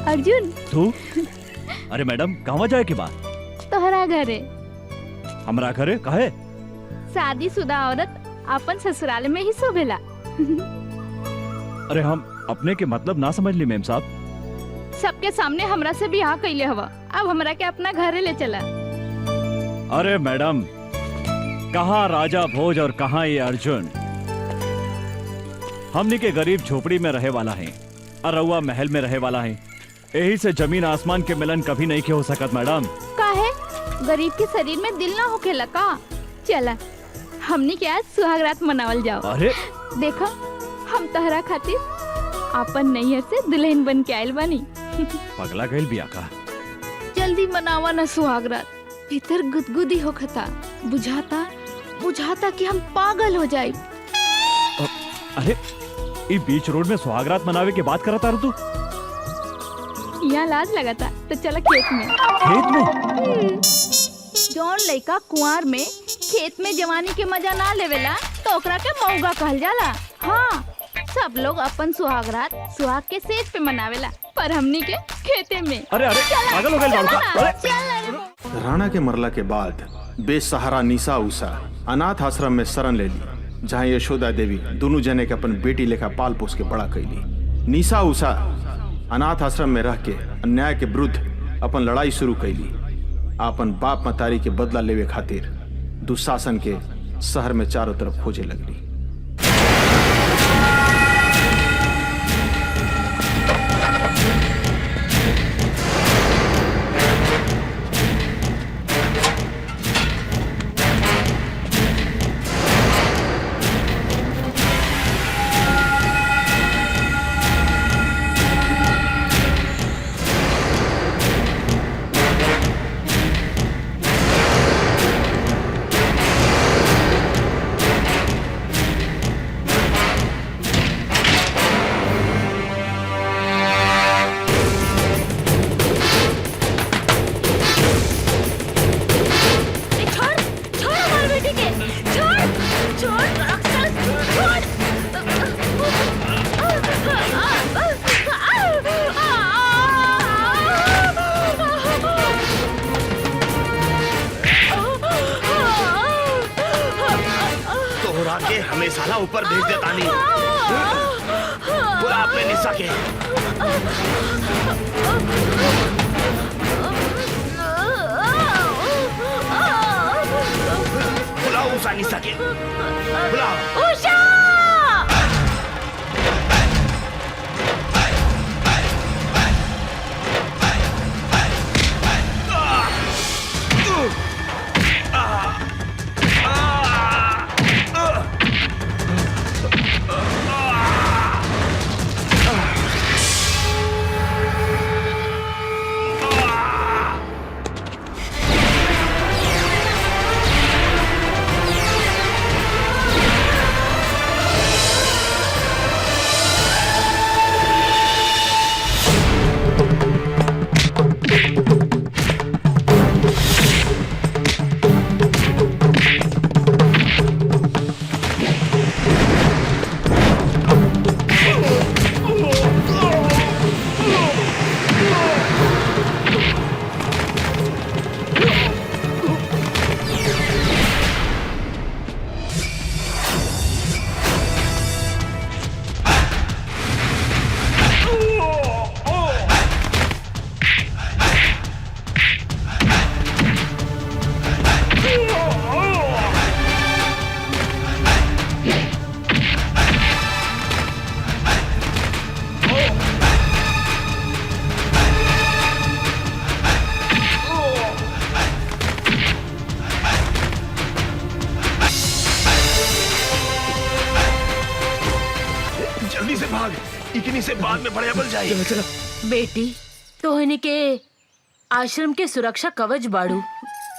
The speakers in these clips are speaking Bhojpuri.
अर्जुन तू? अरे मैडम कहवा जाए की बात? तोहरा घरे। हमरा घरे काहे? शादीशुदा औरत अपन ससुराल में ही शोभेला। अरे हम अपने के मतलब ना समझ ली मेम साहब। सबके सामने हमरा से बियाह कैले हवा, अब हमरा के अपना घरे ले चला। अरे मैडम कहाँ राजा भोज और कहाँ ये अर्जुन। हमनी के गरीब झोपड़ी में रहे वाला है और रउआ महल में रहे वाला है। यही से जमीन आसमान के मिलन कभी नहीं के हो सकत मैडम। काहे? गरीब के शरीर में दिल ना होखेला का? चला हमनी के आज सुहागरात मनावल जाओ। अरे देखा हम तहरा खातिर अपन नैहर से दुल्हन बन के आयल बानी। पगला गइल बिया का? जल्दी मनावा ना सुहागरात, भीतर गुदगुदी होखता। बुझाता कि हम पागल हो जाए। अरे ये बीच रोड में सुहागरात मनावे के बात करता तू? यहाँ लाज लगाता तो चला खेत में। खेत में? जौन लड़का कुंवार में खेत में जवानी के मजा ना लेवेला तो ओकरा के मौगा कहल जाला। हाँ, सब लोग अपन सुहागरात सुहाग के सेज पे मनावेला, पर हमनी के खेते में। अरे अरे पागल हो गए लड़का। राणा के मरला के बाद बेसहारा निशा उषा अनाथ आश्रम में शरण ले ली, जहाँ यशोदा देवी दोनों जने के अपन बेटी लेखा पाल पोस के बड़ा कैली। निशा उषा अनाथ आश्रम में रह के अन्याय के विरुद्ध अपन लड़ाई शुरू कैली। अपन बाप मतारी के बदला लेवे खातिर दुशासन के शहर में चारों तरफ खोजे लगली। हमें साला ऊपर भेज देता नहीं। बुला अपने निशा के। बुलाओ उषा निशा के। बुलाओ उषा। इतनी से बाद में बड़े बल जाए। चलो बेटी तोहनी के आश्रम के सुरक्षा कवच बाड़ू,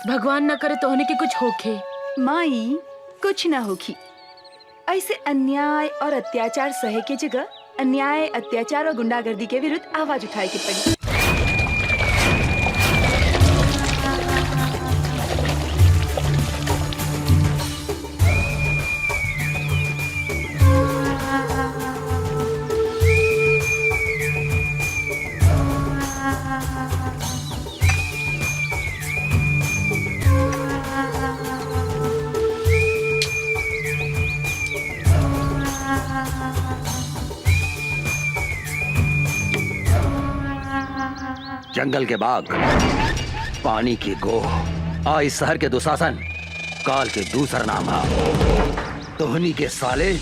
भगवान न करे तोहनी के कुछ होखे। माई कुछ ना होखी, ऐसे अन्याय और अत्याचार सहे के जगह अन्याय अत्याचार और गुंडागर्दी के विरुद्ध आवाज उठाए के पड़ी। जंगल के बाग, पानी की गोह और इस शहर के दुशासन काल के दूसरा नाम है। तोहनी के साले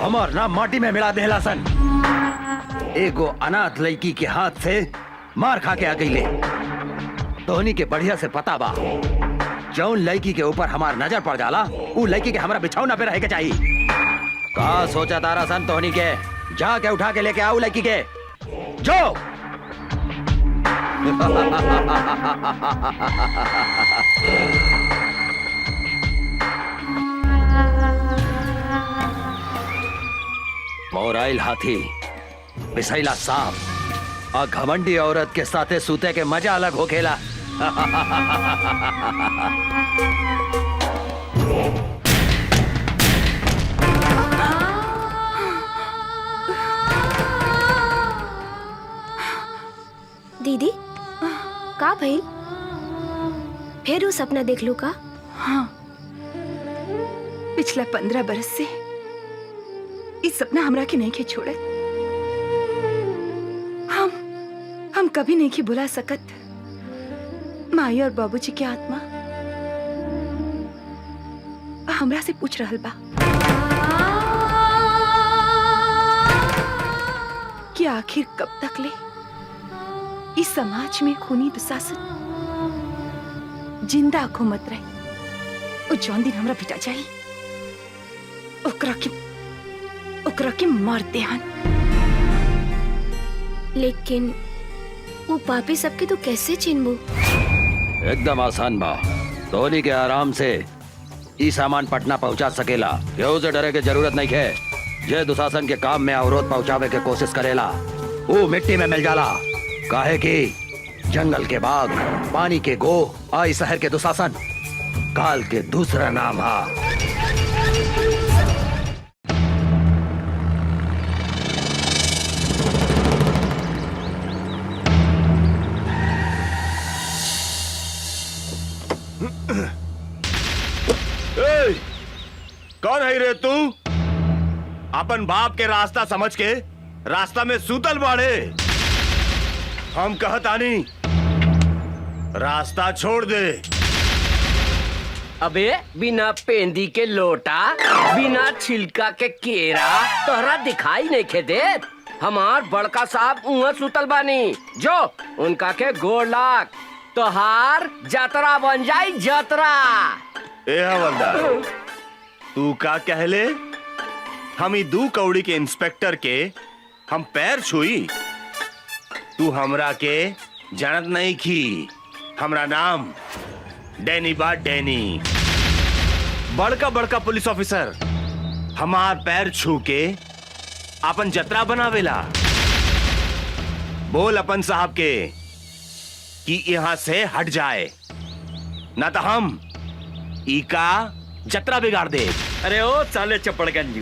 हमार नाम माटी में मिला देला सन। एगो अनाथ लड़की के हाथ से मार खा के आ गईले। तोहनी के बढ़िया से पता बा, जौन लड़की के ऊपर हमार नजर पड़ जाला उ लड़की के हमारा बिछौना पे रहे के चाहिए। कहा सोचा तारा सन तोहनी के? जाके उठा के लेके आओ लड़की के, जो मोराइल हाथी, बिसैला सांप और घमंडी औरत के साथे सूते के मजा अलग हो खेला। दीदी का भइल? फिर वो सपना देख लू का? हाँ, पिछला 15 बरस से इस सपना हमरा के नहीं के छोड़े। हम कभी नहीं की बुला सकत माई और बाबूजी की आत्मा हमरा से पूछ रहल बा कि आखिर कब तक ले इस समाज में खूनी दुशासन जिंदा घूमत रहे। और जौन दिन हमरा बेटा जाई ओकरा के मार देहन। लेकिन वो पापी सबके तो कैसे चिन्हबू? एकदम आसान बा। धोनी के आराम से ई सामान पटना पहुंचा सकेला। केहू से डरे के जरूरत नहीं है। जे दुशासन के काम में अवरोध पहुंचावे के कोशिश करेला वो मिट्टी में मिल जाला। काहे कि जंगल के बाग, पानी के गोह और इस शहर के दुशासन काल के दूसरा नाम है। कौन है रे तू? अपन बाप के रास्ता समझ के रास्ता में सूतल बाड़े। हम कहतानी रास्ता छोड़ दे। अबे बिना पेंदी के लोटा, बिना छिलका के केरा तोहरा दिखाई नहीं खे देत। हमार बड़का साहब उहाँ सुतल बानी, जो उनका के गोड़ लाग तोहार जतरा बन जाई जतरा। ए हवलदार, तू का कहले? हम ई 2 कौड़ी के इंस्पेक्टर के हम पैर छुई? तू हमरा के जानत नहीं की। हमरा नाम डैनी बा, डैनी। बड़का बड़का पुलिस ऑफिसर हमार पैर छू के अपन जतरा बनावेला। बोल अपन साहब के कि यहाँ से हट जाए, ना तो हम ई का जतरा बिगाड़ दे। अरे ओ साले चपड़गंजी,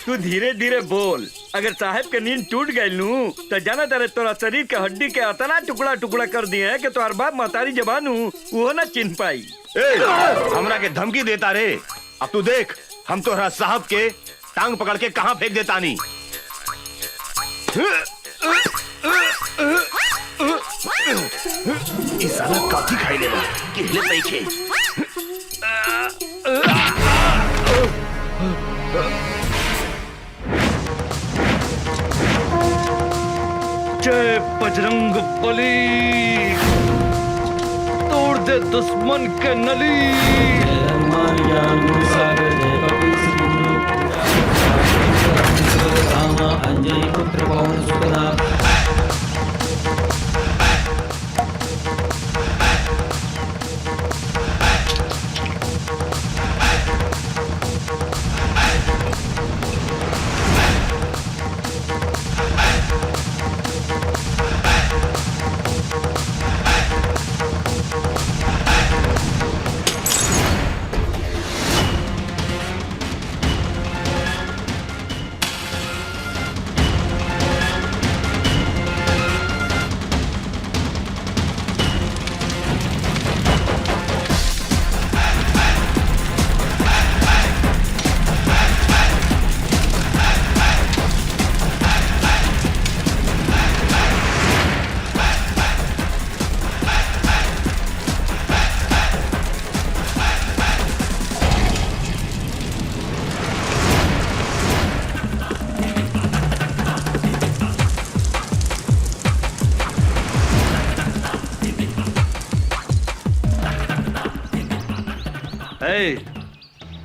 तू धीरे धीरे बोल। अगर साहब के नींद टूट गई नू तो जाना तेरे तोरा शरीर के हड्डी के अतना टुकड़ा टुकड़ा कर दिए है कि तोहर बाप महतारी जबान वो ना चिन्ह पाई। हमरा के धमकी देता रे। अब तू देख हम तोहरा साहब के टांग पकड़ के कहां फेंक देता नी। इस साला काफी खाई लेगा कि हिले नहीं खे। जय बजरंग बली, तोड़ दे दुश्मन के नली। अंजय पुत्र पवन सुतनाथ।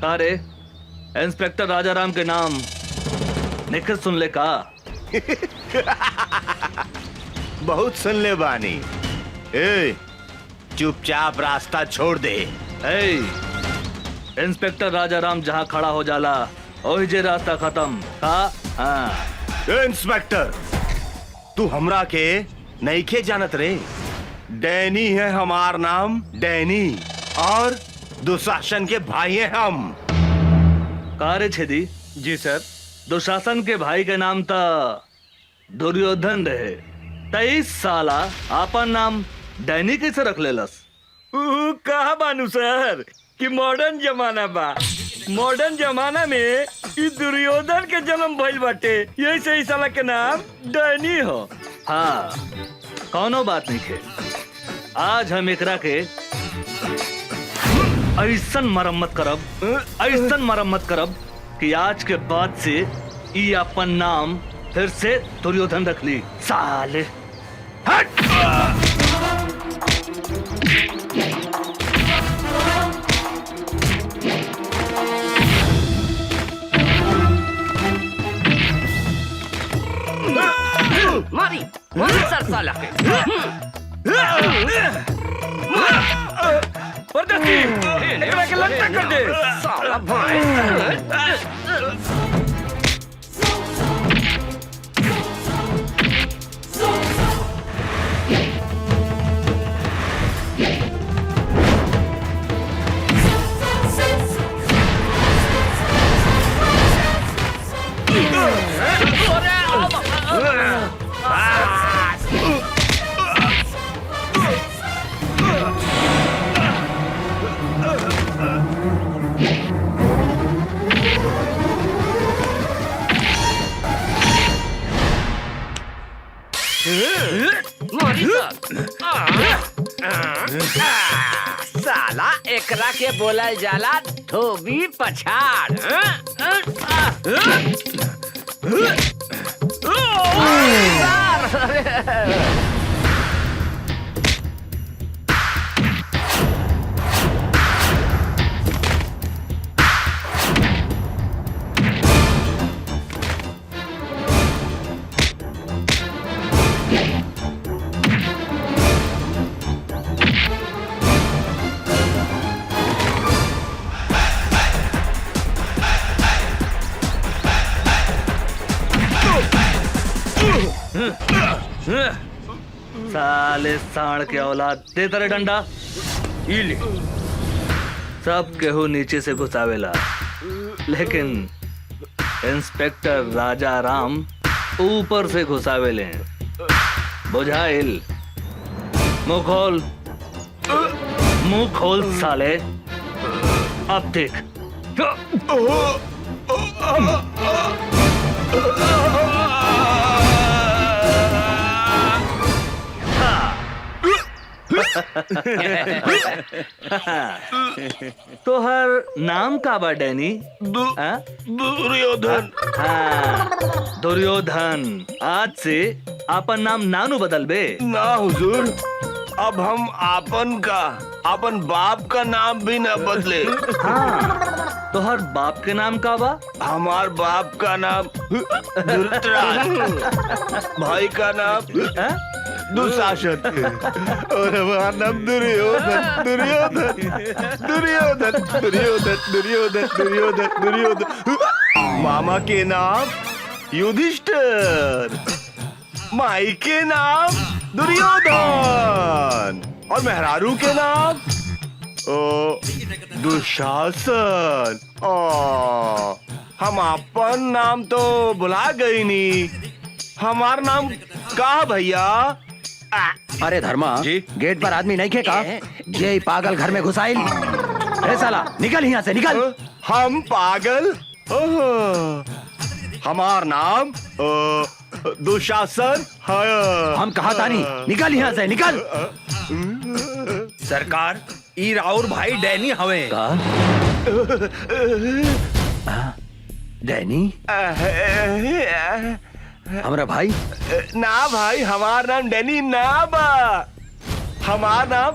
अरे इंस्पेक्टर राजाराम के नाम निखिल सुन ले का? बहुत सुन ले बानी। ए, चुपचाप रास्ता छोड़ दे। इंस्पेक्टर राजाराम जहाँ खड़ा हो जाला वही जे रास्ता खत्म का। हाँ। इंस्पेक्टर, तू हमरा के नहीं खे जानत रे। डैनी है हमार नाम, डैनी, और दुशासन के भाई हैं हम। कार्य छेदी जी सर। दुशासन के भाई के नाम था दुर्योधन रहे। 23 साला आपन नाम डैनी कैसे रख लेलस? कहा बानू सर कि मॉडर्न जमाना बा। मॉडर्न जमाना में ई दुर्योधन के जन्म भइल बाटे, यही से ई साला के नाम डैनी हो। हाँ, कौनो बात नहीं है। आज हम एकरा के ऐसन मरम्मत करब कि आज के बाद से ई अपन नाम फिर से दुर्योधन रख ली। साले हट! मारी सर साला के। परदेसी, एकरा के लंका कर दे। साला भाई। साला एकरा के बोला जाला धोबी पछाड़। साले साण के औलाद, दे तेरे डंडा। ई ले। सब केहू नीचे से घुसावेला, लेकिन इंस्पेक्टर राजाराम ऊपर से घुसावेले। बुझाइल? मुंह खोल साले। अब देख। तोहर नाम का बा डैनी? दुर्योधन। हाँ, दुर्योधन। आज से आपन नाम नानू बदल बे। ना हुजूर, अब हम आपन बाप का नाम भी न बदले। हाँ, तोहर बाप के नाम का बा? हमार बाप का नाम धृतराज, भाई का नाम दुशासन, और हमारा नाम दुर्योधन। दुर्योधन दुर्योधन दुर्योधन दुर्योधन दुर्योधन दुर्योधन। मामा के नाम युधिष्ठिर, माई के नाम दुर्योधन, और मेहरारू के नाम दुशासन। हम अपन नाम तो भुला गई नी। हमार नाम का भैया? अरे धर्मा जी? गेट पर आदमी नहीं खेका? ये पागल घर में घुसाइल। अरे साला निकल यहाँ से, निकल। हम पागल? हमार नाम दुशासन है। हम कहा था नहीं, निकल यहाँ से, निकल। सरकार, ई राउर भाई डैनी हवे। डैनी हमारा भाई? ना भाई, हमार नाम डैनी ना बा। हमार नाम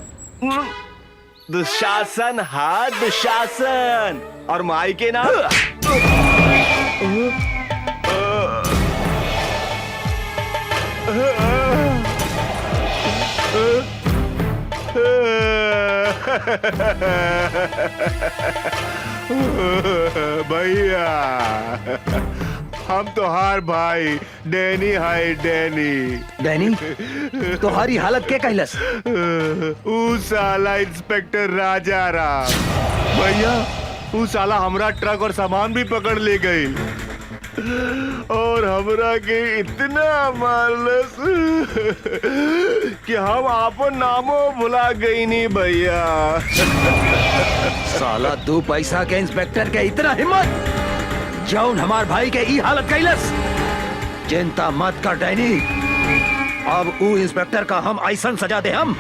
दुशासन, हाँ दुशासन। और माई के नाम भैया हम तो हार भाई डैनी हाय डैनी। डैनी तुम्हारी हालत के कहलस? ऊ साला इंस्पेक्टर राजा राम भैया, ऊ साला हमरा ट्रक और सामान भी पकड़ ले गई और हमरा के इतना मारलस कि हम आपन नामो भुला गई नहीं भैया। साला 2 पैसा के इंस्पेक्टर के इतना हिम्मत जौन हमार भाई के ई हालत कैलस। चिंता मत कर डैनी, अब ऊ इंस्पेक्टर का हम ऐसा सजा दे हम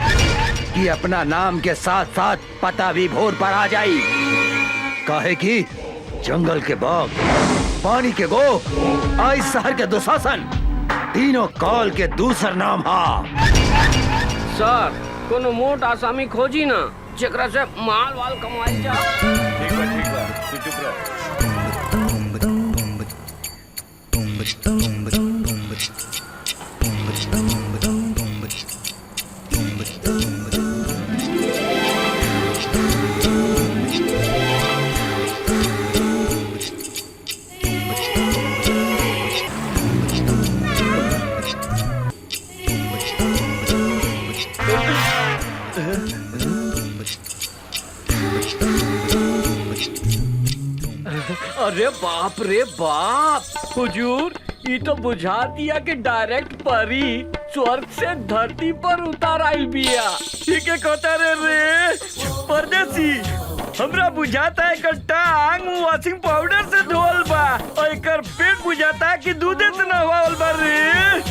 कि अपना नाम के साथ साथ पता भी भोर पर आ जाई। काहे कि जंगल के बाघ, पानी के गो, आई शहर के दुशासन, तीनों काल के दूसर नाम हा। सर कोनो मोट आसामी खोजी ना जेकरा से माल वाल कमाई जा। ठीक बा तू चुप रह। अरे बाप रे बाप, हुजूर ये तो बुझा दिया कि डायरेक्ट परी स्वर्ग से धरती पर उतार आइल बिया। ठीक है कहता रे परदेसी, हमरा बुझाता है कट्टा आंग वॉशिंग पाउडर से धोल बा और एकर पेट बुझाता है कि दूधे से नहवाल बा रे।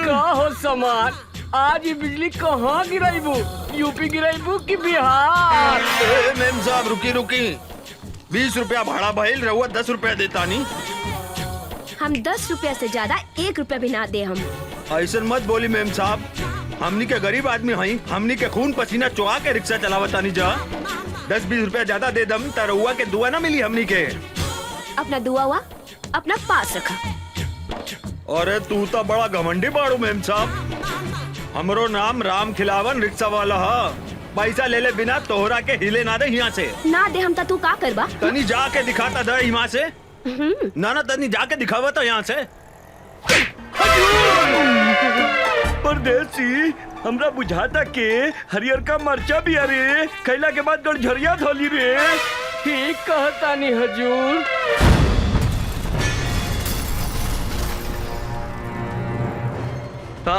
का हो समार, आज ये बिजली कहाँ गिराइबू? यूपी गिराइबू कि बिहार? मेम साहब रुकी 20 रुपया भाड़ा भइल, रहुआ 10 रुपया देता नहीं। हम 10 रुपया से ज्यादा 1 रुपया भी ना दे हम। ऐसा मत बोली मेम साहब, हमनी के गरीब आदमी हई, हमनी के खून पसीना चुहा के रिक्शा चलावता नहीं जा। 10-20 रुपया ज्यादा दे दम त रहुआ के दुआ ना मिली हमनी के। अपना दुआ हुआ अपना पास रखा। अरे तू तो बड़ा घमंडी बाड़ू मेम साहब। हमरो नाम राम खिलावन रिक्शा वाला है। पैसा ले ले बिना तोहरा के हिले ना दे यहाँ से। ना दे हम तू का करबा? तनी जाके दिखाता दे यहाँ से। ना तनी जाके दिखावा तो यहाँ से। परदेसी, हमरा बुझाता के हरियर का मरचा भी अरे खैला के बाद गड़झरिया धोली रे। ठीक कहता नहीं हजूर।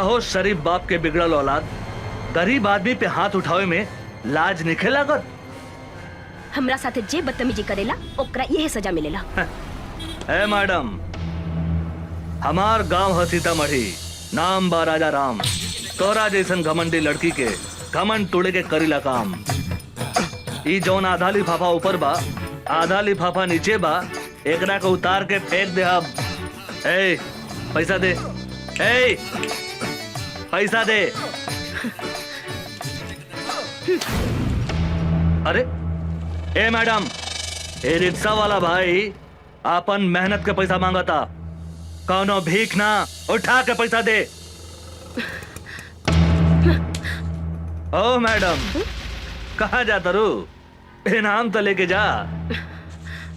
हो शरीफ बाप के बिगड़ल औलाद, गरीब आदमी पे हाथ उठावे में लाज निखे लागत। हमरा साथे जे बदतमीजी करेला ओकरा यही सजा मिलेला। ए मैडम, हमार गांव है सीतामढ़ी, नाम बा राजा राम। तोरा जैसन घमंडी लड़की के घमंड तोड़े के करीला काम। ई जौन आधा लिफाफा ऊपर बा, आधा लिफाफा नीचे बा, एकरा को उतार के फेंक दे। अब ए पैसा दे, ए पैसा दे। अरे ए मैडम, ए रिक्शा वाला भाई अपन मेहनत के पैसा मांगता, कौनो भीख ना, उठा के पैसा दे। ओ मैडम, कहाँ जाता रू? इनाम तो लेके जा।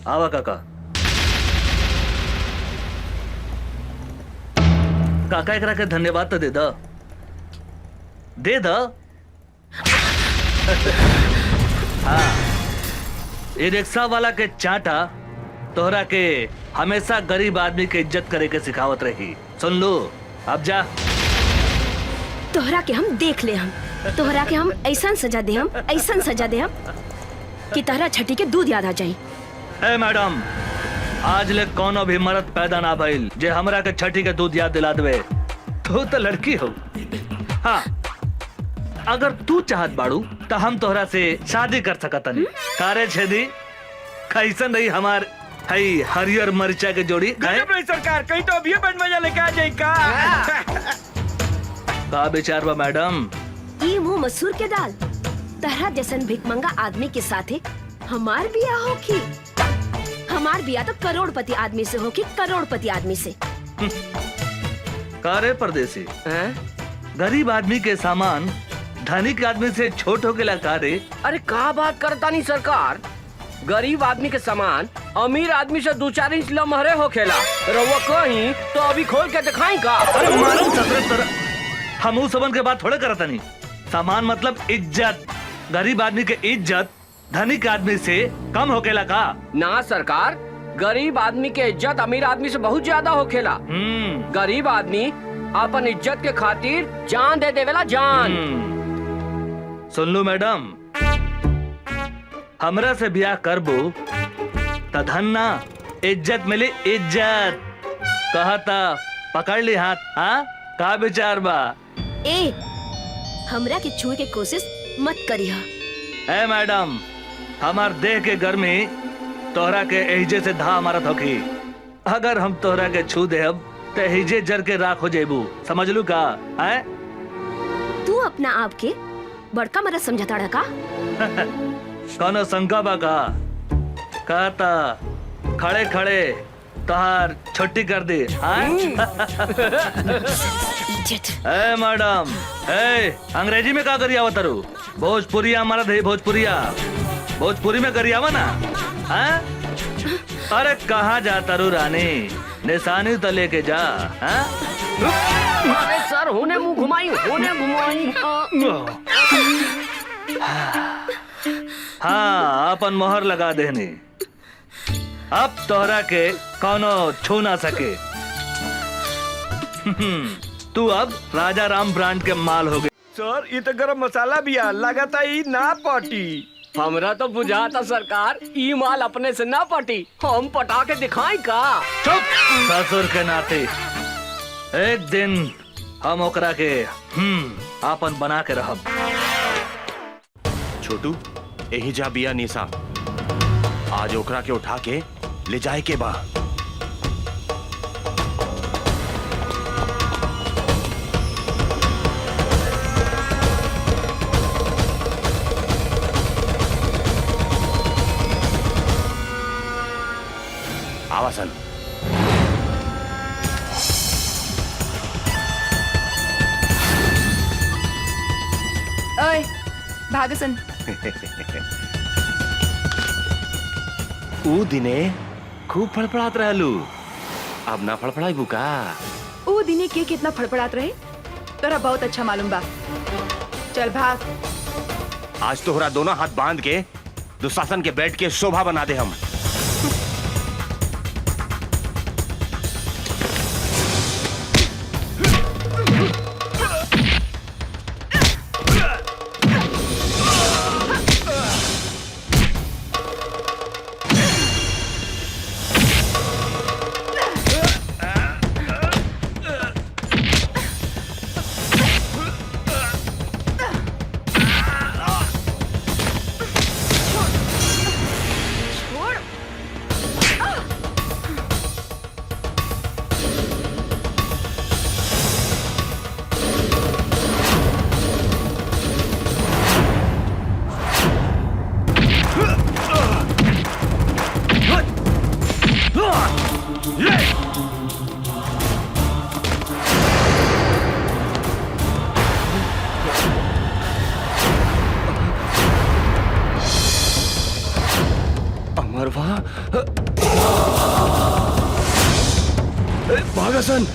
आवा काका। काका एकरा के धन्यवाद तो दे दो, दे दो। हाँ, ये रिक्शा वाला के चाटा तोहरा के हमेशा गरीब आदमी के इज्जत करे के सिखावत रही। सुन लो, अब जा। तोहरा के हम देख ले, हम तोहरा के हम ऐसा सजा दे, हम ऐसा सजा दे हम कि तोहरा छठी के दूध याद आ जाई। ए मैडम, आज ले कोनो भी मर्द पैदा ना भइल जे हमरा के छठी के दूध याद दिला देवे। तू तो लड़की हो। हाँ, अगर तू चाहत बाड़ू तो हम तोहरा से शादी कर सकतनी। कारे छेदी, कैसन रही हमार हई हरियर मरचा के जोड़ी? सरकार कहीं तो अभी बंद मजा लेके आ जाए का विचार बा मैडम? ई मुंह मसूर के दाल तरह जैसन भिकमंगा आदमी के साथे हमार बियाह होखी। हमार बियाह तो करोड़पति आदमी से होखी, करोड़पति आदमी से। कारे परदेसी, गरीब आदमी के सामान धनिक आदमी से छोट हो गया कारे? अरे का बात करता नहीं सरकार, गरीब आदमी के सामान अमीर आदमी से 2-4 इंच लमहरे हो खेला। रउआ कहीं तो अभी खोल के दिखाई का। अरे मालूम सतरे हम उस सबन के बात थोड़े करता नहीं। सामान मतलब इज्जत। गरीब आदमी के इज्जत धनिक आदमी से कम हो खेला का? ना सरकार, गरीब आदमी के इज्जत अमीर आदमी से बहुत ज्यादा हो खेला। गरीब आदमी अपन इज्जत के खातिर जान दे देवेला, जान। सुन लो मैडम, हमरा से ब्याह करबो त धन ना इज्जत मिली, इज्जत। कहता पकड़ ली हाथ। हाँ का विचार बा? ए हमरा के छुए के कोशिश मत करिहा। ए मैडम, हमार देह के गर्मी तोहरा के एहिजे से धा मारत होखी। अगर हम तोहरा के छू देब तो एहिजे जर के राख हो जेबू, समझ लू का? है तू अपना आप के बड़का मरद समझता का? कौनो शंका बा का? कहता खड़े खड़े तोहार छुट्टी कर दी। ए मैडम, ए अंग्रेजी में का करिया आवतरू? भोजपुरिया हमारा दे, भोजपुरिया भोजपुरी में करिया वा ना। अरे कहाँ जाता रू रानी, निशानी तो लेके जा। अरे सर, होने मुंह घुमाई, होने घुमाई। हाँ अपन मोहर लगा देनी। अब तोहरा के कौनो छू ना सके। तू अब राजा राम ब्रांड के माल हो गए। सर ये तो गरम मसाला भी है, लगाता ही ना पटी। हमरा तो बुझाता सरकार, ई माल अपने से ना पटी, हम पटा के दिखाई का। चुप, ससुर के नाते एक दिन हम ओकरा के आपन बना के रहब। छोटू, यही जा बिया निशा, आज ओकरा के उठा के ले जाए के बा। आवासन ओए भागसन। ऊ दिने खूब फड़फड़ात रहलू, अब ना फड़फड़ाई बुका। ऊ दिने के कितना फड़फड़ात रहे तोरा बहुत अच्छा मालूम बा। चल भाग। आज तोहरा दोनों हाथ बांध के दुशासन के बैठ के शोभा बना दे हम। अमरवा, भागसन।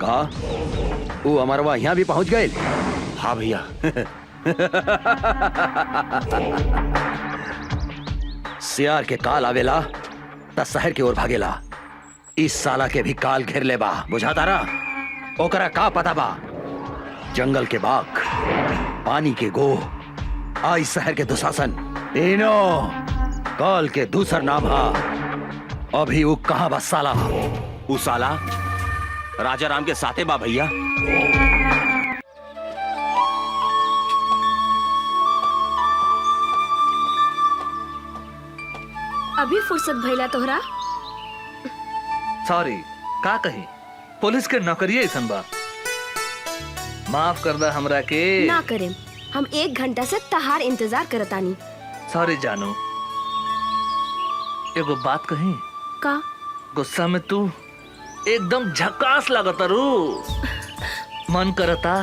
का वो अमरवा यहाँ भी पहुंच गए? हाँ भैया। सियार के काल आवेला त शहर की ओर भागेला। इस साला के भी काल घेर ले बा, बुझाता रहा। ओकरा का पता बा? जंगल के बाघ, पानी के गो, आई शहर के दुशासन, तीनों काल के दूसर नाम हा। अभी वो कहाँ बा साला? उ साला राजा राम के साथे बा भैया। अभी फुर्सत भइला तोहरा? सॉरी, का कही, पुलिस के नौकरी ऐसन बा। माफ कर दा हमरा के। ना करें, हम 1 घंटा से तहार इंतजार करतानी। सॉरी जानू, एगो बात कही। का? गुस्सा में तू एकदम झकास लगता रू। मन करता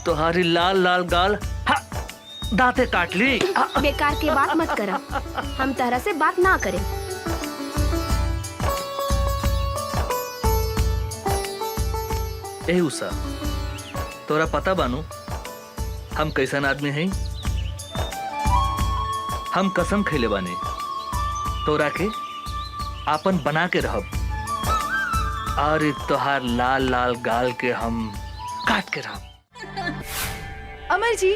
तुम्हारी लाल लाल गाल दांते काट ली। बेकार की बात मत करा, हम तरह से बात ना करें। ए उषा, तोरा पता बानू हम कैसन आदमी हैं? हम कसम खैले बानी तोरा के आपन बना के रहब, और तोहार लाल लाल गाल के हम काट के रहब। अमर जी,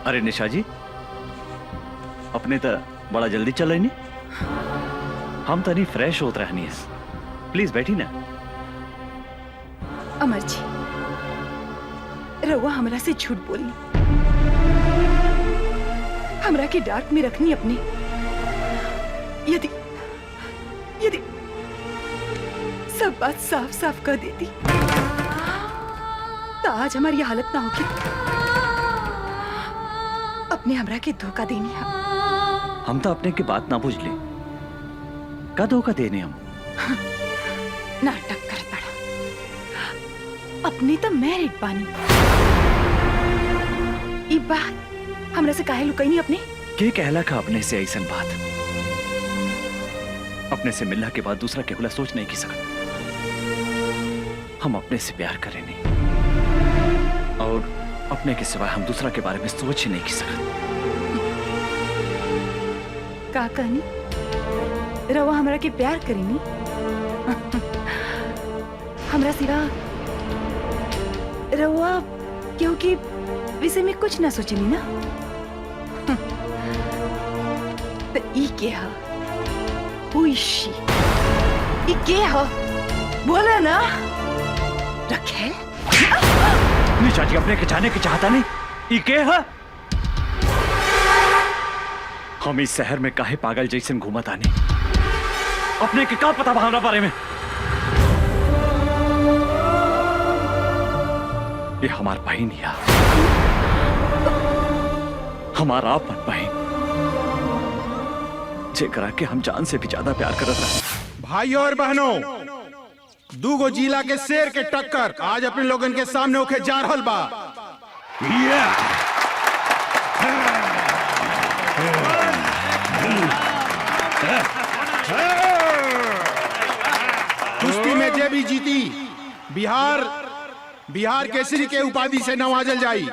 अरे निशा जी, अपने तो बड़ा जल्दी चल रही नहीं। हम तो नहीं फ्रेश होत रहनी है, प्लीज बैठी ना। अमर जी, रउआ हमरा से झूठ बोली, हमरा के डार्क में रखनी अपने। यदि यदि सब बात साफ साफ कर देती तो आज हमारी हालत ना होगी। अपने हमरा के धोखा देनी है। हम तो अपने की बात ना बुझ ले, का धोखा देने हम? नाटक कर पड़ा। अपने तो मैरिड बानी। ई बात हमरा से काहे लुकाई अपने? के कहला का अपने से ऐसन बात? अपने से मिलने के बाद दूसरा केवला सोच नहीं की सकत। हम अपने से प्यार करें नहीं, और अपने के सिवाय हम दूसरा के बारे में सोच ही नहीं की सकत। का कहनी? रवा हमरा के प्यार करेनी? हमरा सिवा रवा क्योंकि विषय में कुछ ना सोचनी ना। तो ई के हा? Who is she? ई के हा? बोला ना। रखेल? निशा जी, अपने के जाने की चाहता नहीं। ई के है? हम इस शहर में काहे पागल जैसन घूमत आनी? अपने के का पता भावना बारे में? ये हमार बहन या हमारा अपन बहन, जेकरा के हम जान से भी ज्यादा प्यार करत रहे। भाइयों और बहनों, दूगो जिला के शेर के टक्कर आज अपने लोगन के सामने होके जा रहल बा। कुश्ती में जे भी जीती, बिहार बिहार केसरी के उपाधि से नवाजल जाई।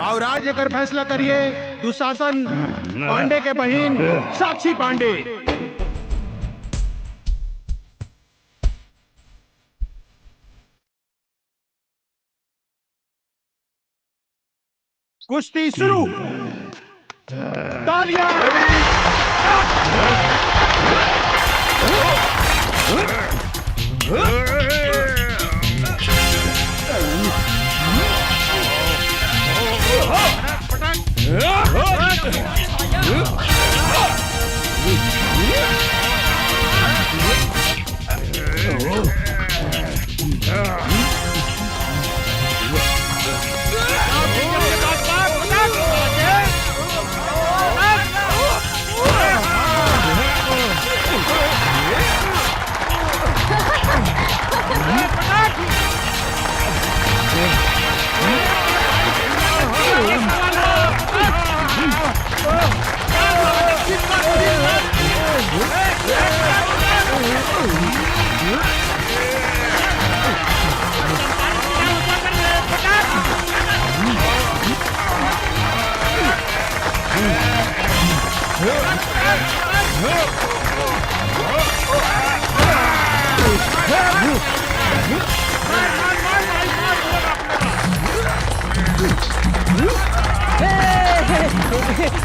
और आज एकर फैसला करिए दुशासन पांडे के बहन साक्षी पांडे। कुश्ती शुरू। तालियां।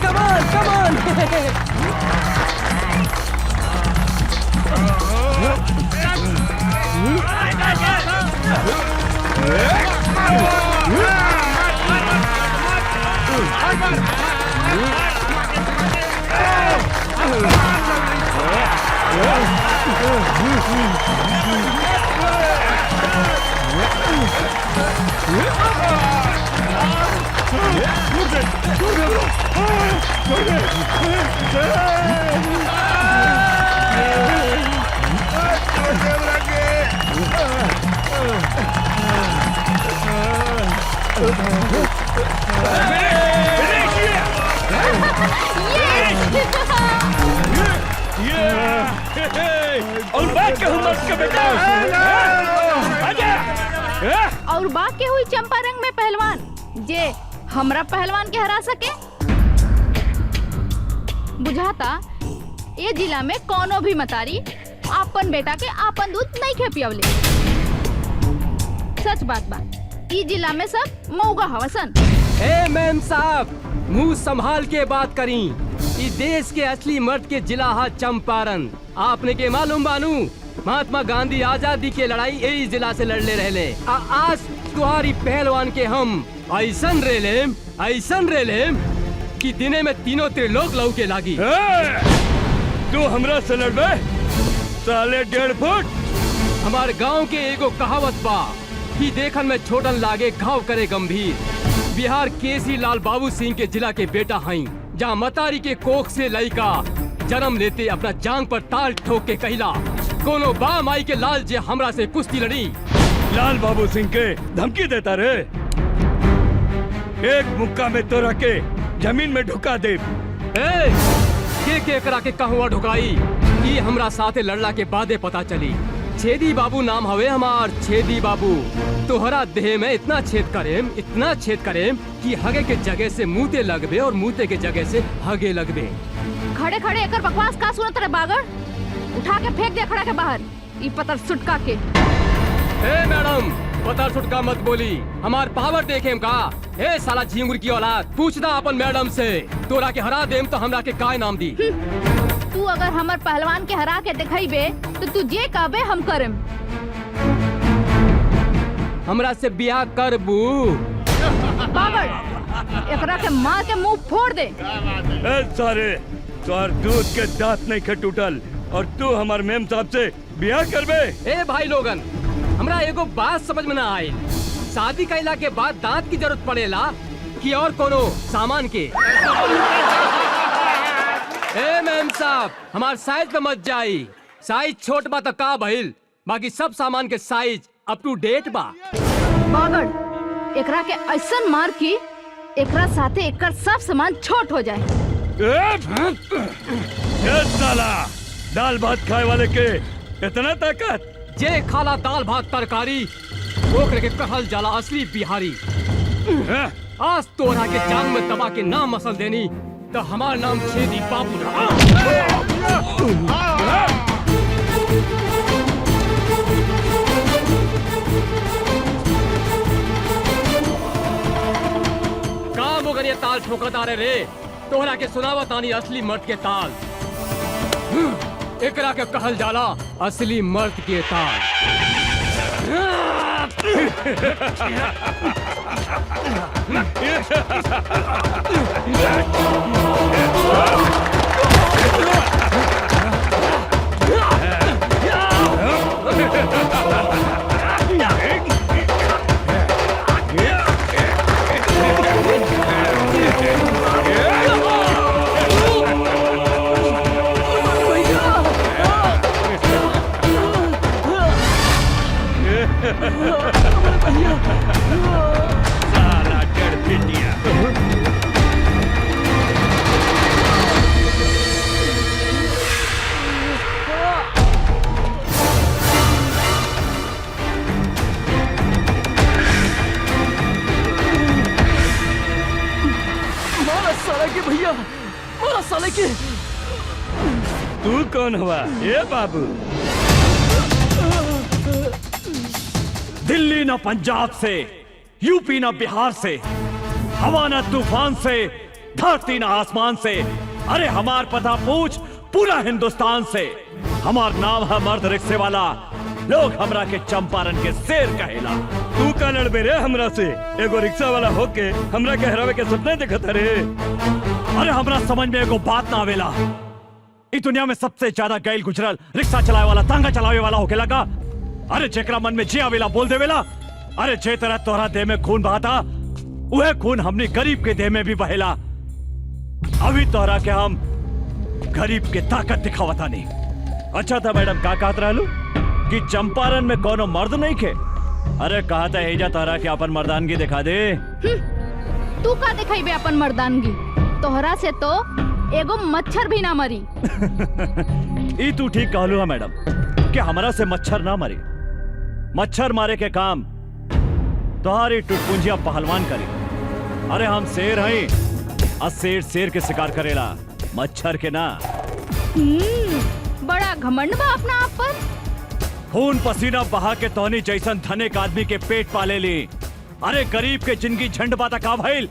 Come on, come on! और बात कहूँ मत के बेटा। और बात के हुई चंपारंग में पहलवान जे हमरा पहलवान के हरा सके। बुझाता ये जिला में कोनो भी मतारी आपन बेटा के आपन दूध नहीं खे पियवले। सच बात बा, ई जिला में सब मऊगा हवसन। ए मैम साहब, मुंह संभाल के बात करी। ई देश के असली मर्द के जिला हा चंपारण। आपने के मालूम बानू, महात्मा गांधी आजादी के लड़ाई यही जिला से लड़ले रहले। आज तुम्हारी पहलवान के हम ऐसन रेलेम कि दिने में तीनों त्रिलोक लौ के लागी। तू हमरा से लड़बे साले 1.5 फुट। हमार गांव के एगो कहावत बा कि देखन में छोटन लागे घाव करे गंभीर। बिहार केसरी लाल बाबू सिंह के जिला के बेटा हई, जहाँ मतारी के कोख से लइका जन्म लेते अपना जांग पर ताल ठोक के कहिला कोनो बा माई के लाल जे हमरा से कुश्ती लड़ी। लाल बाबू सिंह के धमकी देता रे। एक मुक्का में तोरा के जमीन में ढुका दे। के करा के कहवा ढुकाई, ये हमरा साथे लड़ला के बादे पता चली। छेदी बाबू नाम हवे हमार, छेदी बाबू। तोहरा देह में इतना छेद करेम कि हगे के जगह से मुँहते लगबे और मुँहते के जगह से हगे लगबे। खड़े खड़े एकर बकवास का सुनत रे बागड़। उठा के फेंक दे खड़ा के बाहर ई पतर सुटका के। ए मैडम, पतर सुटका मत बोली, हमार पावर देखेम का। ए साला झिंगुर की औलाद, पूछना अपन मैडम से। तोरा के हरा देम तो हमरा के काय नाम दी। तू अगर हमर पहलवान के हरा के दिखाईबे तो तू जे कहबे हम करम। हमरा से बियाह करबू? बागड़, एकरा के मार के मुंह फोड़ दे। सारे तोहर दूध के दांत नहीं खे टूटल और तू हमार मेम साहब से बियाह करबे। ए भाई लोगन, हमरा एगो बात समझ में ना आई। शादी कैला के बाद दांत की जरूरत पड़ेला कि और कोनो सामान के? ए मैम साहब, हमार साइज पे मत जाई। साइज छोट बा तो का भइल, बाकी सब सामान के साइज अप टू डेट बा। बागड़, एकरा के ऐसन मार की एकरा साथे एकर सब सामान छोट हो जाए। साला दाल भात खाए वाले के इतना ताकत? जे खाला दाल भात तरकारी ओकरे के कहल जाला असली बिहारी। आज तोरा के जान में दबा के नाम मसल देनी तो हमार नाम छेदी बाबू रहा। काम अगर ये ताल ठोकता रे तोहरा के सुनावा तानी असली मर्द के ताल। एकरा के कहल जाला असली मर्द के ताल। साला डर पिटिया। मारा साला के भैया, मारा साले के। तू कौन हुआ? ए बाबू, दिल्ली ना पंजाब से, यूपी ना बिहार से, हवा ना तूफान से, धरती ना आसमान से, अरे हमार पता पूछ पूरा हिंदुस्तान से। हमार नाम है मर्द रिक्शे वाला, लोग हमरा के चंपारण के शेर कहेला। तू का लड़बे रे हमरा से? एगो रिक्शा वाला होके हमरा के हरावे के सपने देखत रे। अरे हमरा समझ में एगो बात ना आवेला, इस दुनिया में सबसे ज्यादा गैल गुजरल रिक्शा चलावे वाला, तांगा चलावे वाला होके लगा। अरे जेकरा मन में जे आवेला बोल देवेला। अरे जे तरह तोहरा देह में खून बहाता वह खून हमने गरीब के देह में भी बहेला। अभी तोहरा के हम गरीब के ताकत दिखावता नहीं। अच्छा था मैडम, का कहत रहलू कि चंपारण में कोनो मर्द नहीं खे? अरे कहा था एजा तोहरा के अपन मर्दानगी दिखा दे। तू का दिखाई बे अपन मर्दानगी? तोहरा से तो एगो मच्छर भी ना मरी। ई तू ठीक कहलू है मैडम कि हमरा से मच्छर ना मरी। मच्छर मारे के काम तुम्हारी टुटपुंजिया पहलवान करी। अरे हम शेर हैं और शेर शेर के शिकार करेला, मच्छर के ना। बड़ा घमंड बा अपना आप पर। खून पसीना बहा के तोहनी जैसन धनिक आदमी के पेट पाले ली। अरे गरीब के जिंदगी झंड बाता का भइल,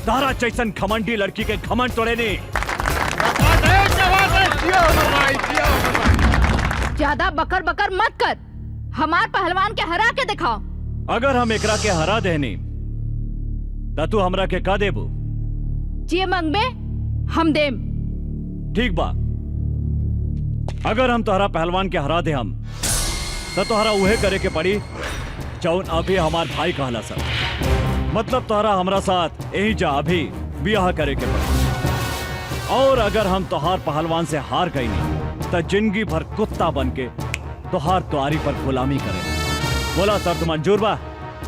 तारा जैसन घमंडी लड़की के घमंड तोड़े नी। ज्यादा बकर बकर मत कर, हमार पहलवान के हरा के दिखाओ। अगर हम एकरा के हरा देनी ता तू हमरा के का देबू? जे मंगबे हम देम। ठीक बा, अगर हम तोहरा पहलवान के हरा दे हम तो तोहरा उहे करे के पड़ी जौन अभी हमार भाई कहला सर। मतलब तोहरा हमरा साथ यही जा अभी ब्याह करे के पड़ी। और अगर हम तोहार पहलवान से हार गई नहीं तो जिंदगी भर कुत्ता बन के तोहार तुआरी पर गुलामी करे। बोला शर्त मंजूर बा?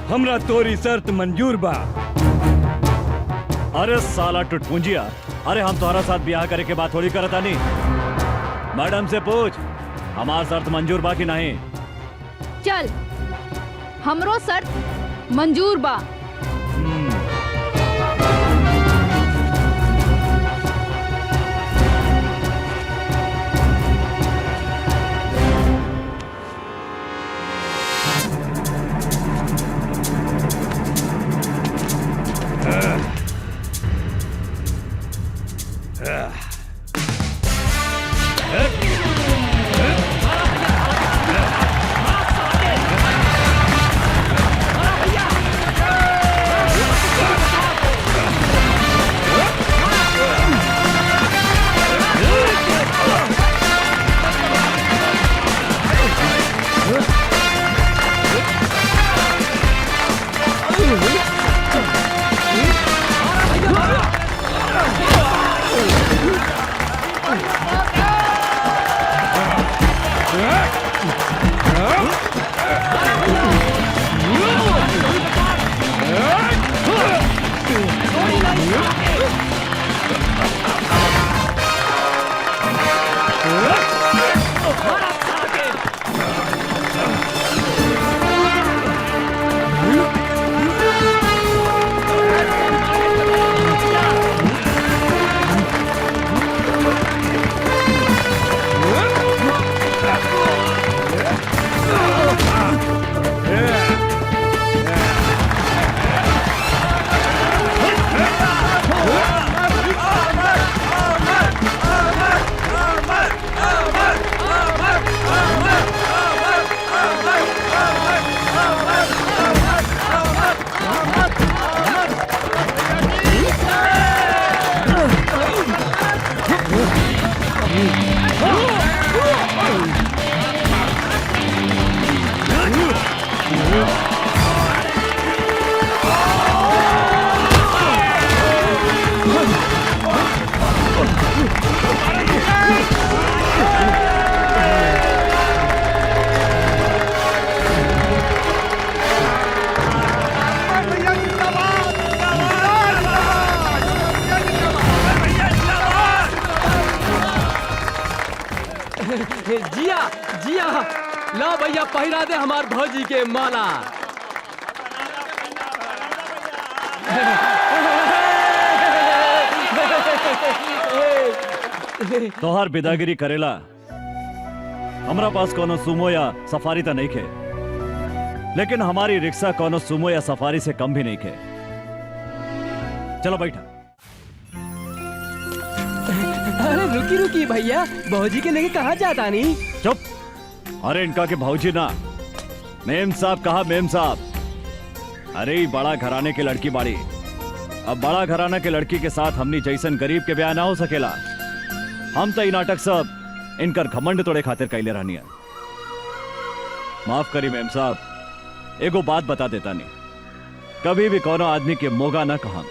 हमरा तोरी शर्त मंजूर बा। अरे साला टुटपुंजिया, अरे हम तोहरा साथ ब्याह करे के बात थोड़ी करता नहीं। मैडम से पूछ हमार शर्त मंजूर बा कि नहीं। चल, हमरो शर्त मंजूर बा। जिया जिया ला भैया पहिरा दे हमार भौजी के माला। तोहार बिदागिरी करेला हमरा पास कोनो सुमो या सफारी तो नहीं खे, लेकिन हमारी रिक्शा कोनो सुमो या सफारी से कम भी नहीं खे। चलो बैठा। अरे रुकी रुकी भैया, भौजी के लेके कहाँ जाता नहीं? चुप। अरे इनका के भौजी ना, मेम साहब कहा मेम साहब। अरे ये बड़ा घराने के लड़की बाड़ी, अब बड़ा घराना के लड़की के साथ हमनी जैसन गरीब के ब्याह ना हो सकेला। हम तो ये नाटक सब इनकर घमंड तोड़े खातिर कैले रहनी है। माफ करी मेम साहब, एगो बात बता देता नहीं, कभी भी कोनो आदमी के मोगा ना कहा।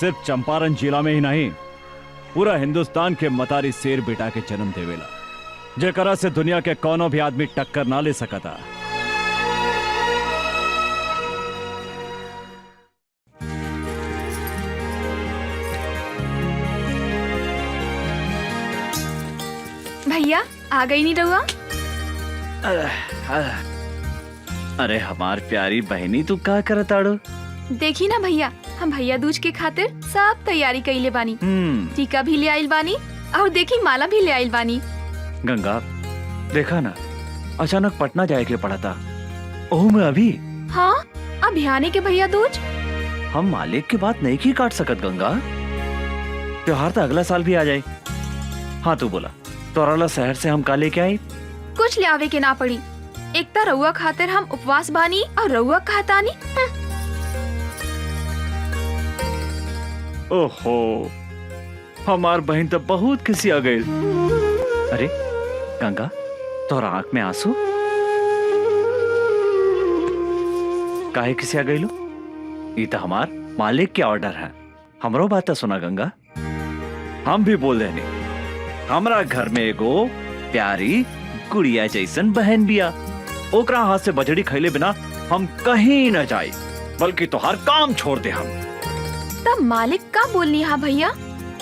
सिर्फ चंपारण जिला में ही नहीं, पूरा हिंदुस्तान के मतारी शेर बेटा के जन्म देवेला, जेकरा से दुनिया के कोनो भी आदमी टक्कर ना ले सकता। भैया आ गई नहीं रहुआ? अरे हमार प्यारी बहनी तू का करताड़ो? देखी ना भैया, हम भैया दूज के खातिर सब तैयारी कइले बानी। टीका भी ले आइल बानी और देखी माला भी ले आइल बानी। गंगा देखा ना, अचानक पटना जाए के पड़ा था। ओह मैं अभी हाँ अभियाने के भैया दूज। हम मालिक की बात नहीं की काट सकत गंगा, त्योहार तो अगला साल भी आ जाए। हाँ तू बोला तोराला शहर से हम का लेके आई? कुछ ले आवे के ना पड़ी, एक तो रउआ खातिर हम उपवास बानी और रउआ कहतानी। ओहो हमार बहन तो बहुत किसी आ गई। अरे गंगा तोरा आंख में आंसू काहे किसी आ गई लो? ये तो हमार मालिक के ऑर्डर है। हमरो बात तो सुना गंगा, हम भी बोल देनी हमरा घर में एगो प्यारी गुड़िया जैसन बहन बिया। ओकरा हाथ से बजड़ी खैले बिना हम कहीं न जाए, बल्कि तो हर काम छोड़ दे हम। तब मालिक का बोलनी? हाँ भैया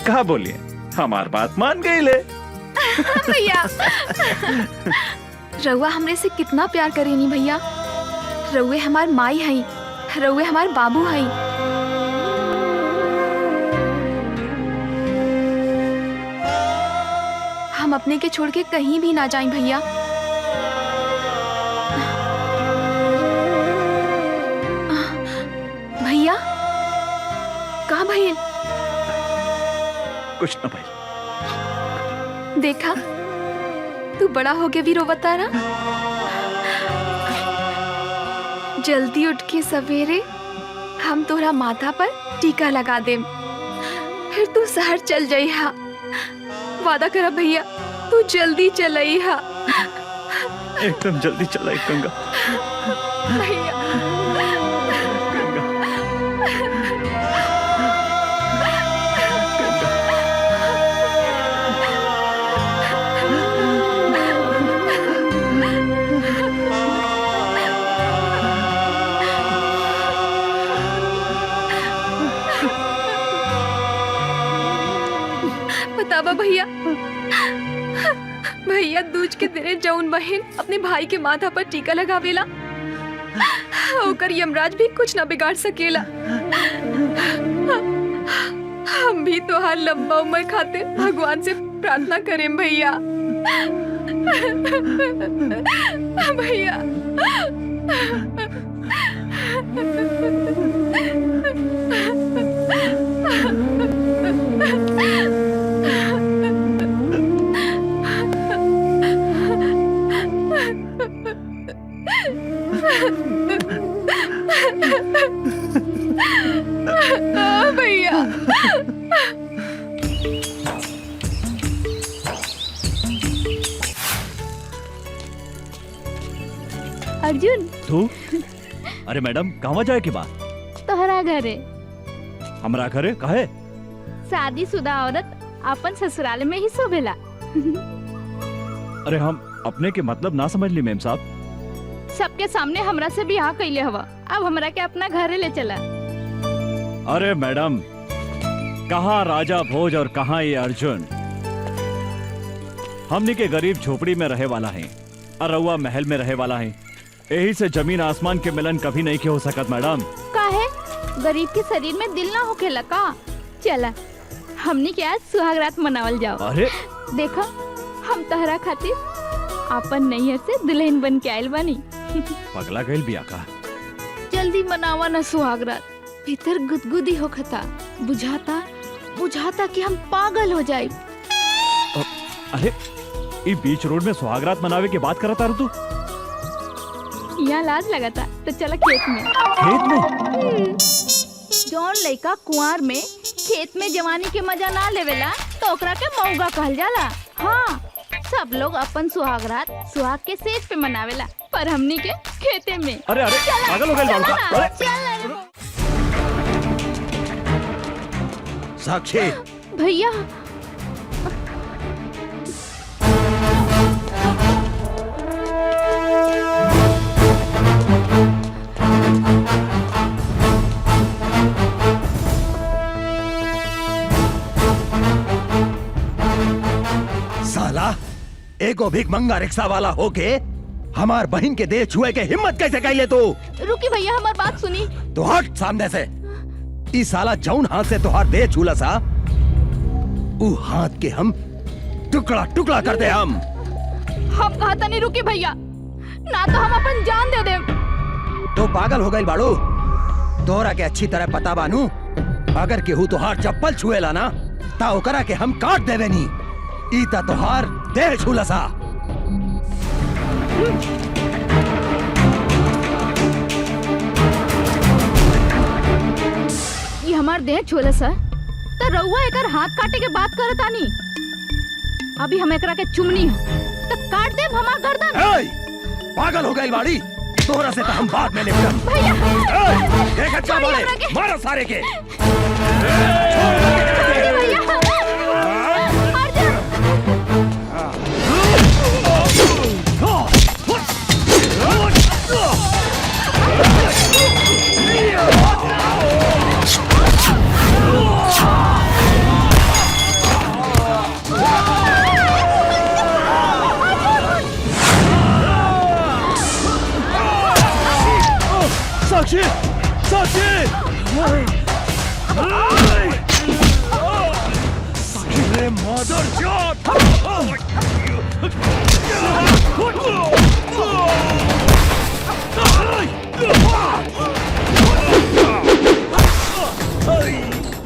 कहा बोलिए, हमार बात मान गई ले। भैया रउआ हमरे से कितना प्यार करेनी भैया। रउए हमार माई हई, रउए हमार बाबू हई। हम अपने के छोड़ के कहीं भी ना जाएं भैया। भैया कहाँ भैया? कुछ न भाई। देखा तू बड़ा हो के भी रोवता ना। जल्दी उठ के सवेरे हम तोरा माथा पर टीका लगा देम, फिर तू शहर चल जाइहा। वादा करा भैया, तू जल्दी चलइहा। एकदम जल्दी चला गंगा। भैया बतावा भैया, भैया दूज के दिने जौन बहन अपने भाई के माथा पर टीका लगावेला, ओकर यमराज भी कुछ न बिगाड़ सकेला। हम भी तोहार लंबा उम्र खातिर भगवान से प्रार्थना करें भैया। भैया भैया अर्जुन तू? अरे मैडम कहाँ जाए की बात? तोहरा घरे। हमरा घरे काहे? शादीशुदा औरत अपन ससुराल में ही शोभेला। अरे हम अपने के मतलब ना समझ ली मेम साहब। सबके सामने हमरा से बियाह कैले हवा, अब हमरा के अपना घरे ले चला। अरे मैडम, कहाँ राजा भोज और कहाँ ये अर्जुन? हमनी के गरीब झोपड़ी में रहे वाला है और रउआ महल में रहे वाला है। यही से जमीन आसमान के मिलन कभी नहीं के हो सकत मैडम। काहे गरीब के शरीर में दिल ना होखेला का? चला हमनी के आज सुहागरात मनावल जाओ। अरे देखो हम तहरा खातिर अपन नैहर से दुल्हन बन के आयल बानी। पगला गइल बिया का? जल्दी मनावा ना सुहागरात, भीतर गुदगुदी होखता, बुझाता कि हम पागल हो जाए। अरे ई बीच रोड में सुहागरात मनावे के बात करता रह तू? यहाँ लाज लगाता तो चला खेत में। खेत में? जौन लड़का कुंवार में खेत में जवानी के मजा ना लेवेला तो ओकरा के मौगा कहल जाला। हाँ, सब लोग अपन सुहागरात सुहाग के सेज पे मनावेला, पर हमनी के खेते में। अरे पागल हो गए बाबू का? साक्षी भैया साला एगो भीख मंगा रिक्शा वाला होके हमार बहन के देह छुए के हिम्मत कैसे कैले तू? रुकी भैया, हमार बात सुनी। तो हट सामने से। ई साला जौन हाथ से तुहार देह छूला सा ऊ हाथ के हम टुकड़ा टुकड़ा कर दे। हम कहता नहीं रुकी भैया, ना तो हम अपन जान दे दे। तो पागल हो गई बाड़ू? तोरा के अच्छी तरह पता बानू अगर केहू तुहार चप्पल छुएला ना ता ओकरा के हम काट देवे नी। ई ता तुहार देह छूला सा। ये हमार देह छोला सा तो रउआ एकर हाथ काटे के बात करत आनी। अभी हम एकरा के चुमनी हो तो काट देब हमार गर्दन। पागल हो गई बाड़ी? तोरा से तो हम बाद में निपटम। भैया देख अच्छा बोले, मारो सारे के। साक्षी, साक्षी, रे मदर चोद!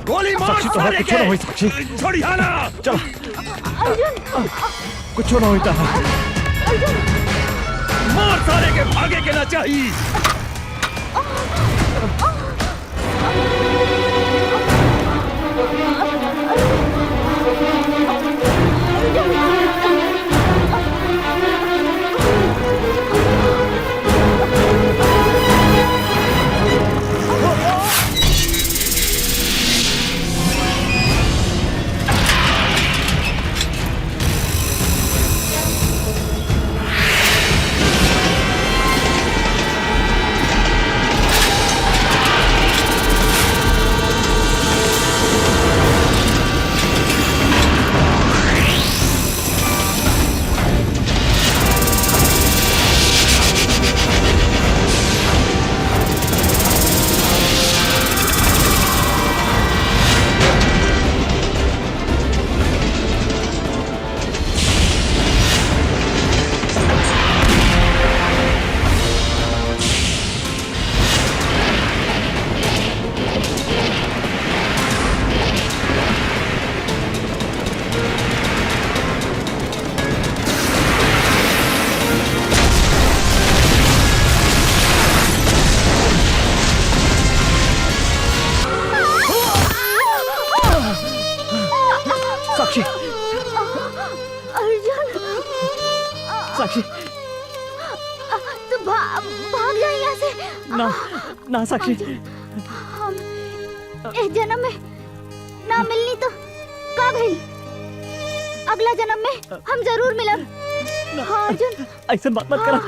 गोली मार साक्षी तो सारे कुछ ना होई साक्षी। छोड़ी हाना। चल कुछ ना होई ता। मार सारे के भागे के ना चाहिए। साक्षी, अर्जुन, साक्षी, तू भाग जा यहाँ से। ना ना साक्षी, हम इस जन्म में ना मिलनी तो का भइल? अगला जन्म में हम जरूर मिलब। हाँ अर्जुन, ऐसा बात मत करा।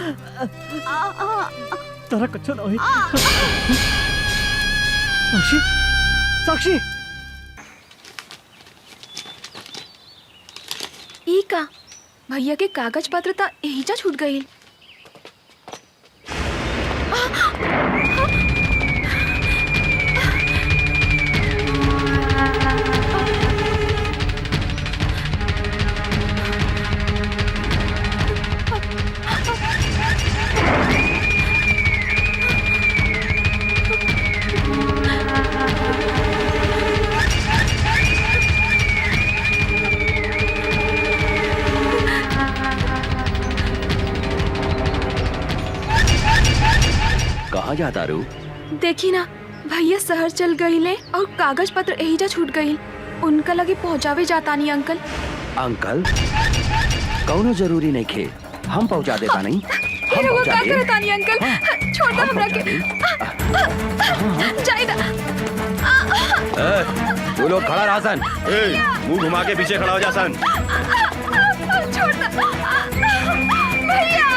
तारा कुछ ना होई। साक्षी, साक्षी, ई का भैया के कागज पत्र ता एहिजा छूट गई। कहाँ जाता रू? देखी ना भैया शहर चल गईले और कागज पत्र एहिजा छूट गई। उनका लगे पहुँचावे जाता नहीं अंकल। अंकल कौनो जरूरी नहीं खे, हम पहुँचा देता नहीं। ये लोग का करता नहीं अंकल, छोड़ दो हमरा के। जाइदा। तू लोग खड़ा रहा सन। मुंह घुमा के पीछे खड़ा हो जा सन। छोड़ दो। भैया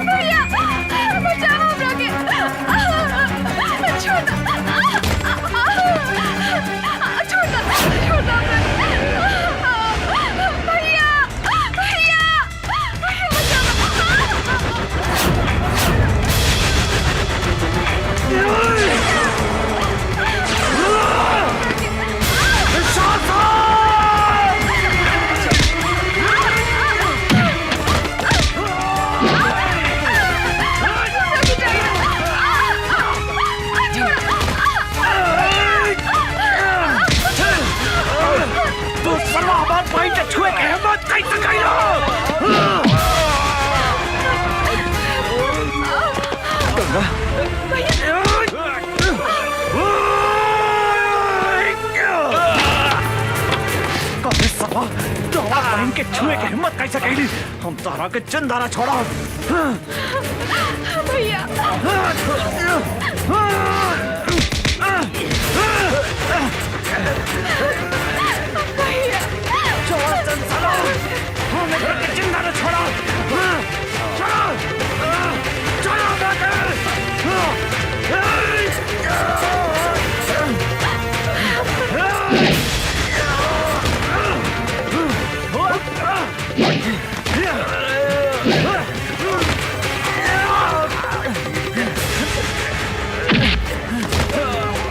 भैया बचाओ हमरा के। छोड़ दो। छोड़ दो हमरा के। भैया भैया छुए के हिम्मत कैसे कइलो? कभी सभा तो हमारा बहन के छुए के हिम्मत कैसे कइली? हम तारा के चंदारा छोड़ा। भैया छोड़ा चंदारा, हम एक के चंदारा छोड़ा। छोड़ा छोड़ा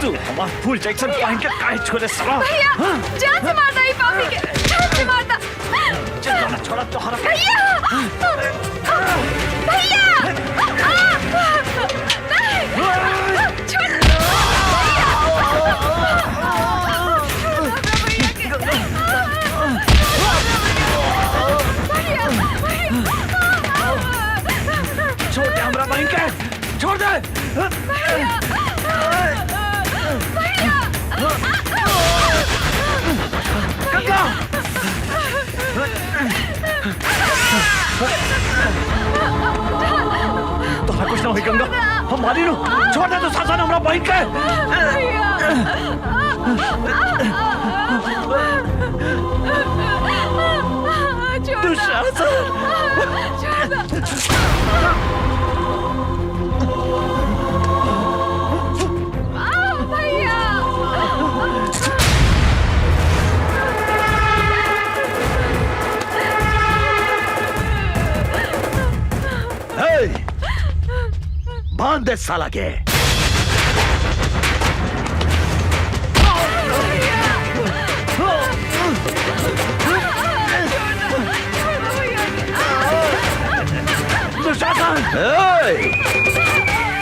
तू हमारा फुल जैक्सन पहन के काहे छोड़े सला? भैया जान से मारता ही पापी के, जान से मारता। चंदारा छोड़ा तो हरा भैया भैया छोड़ दे हमरा बहन के, छोड़ दे। गंगा तोहरा कुछ ना हुई गंगा, हम मारी नु। छोड़ दे तो सासन हमरा बहन के। बांध दे साला के।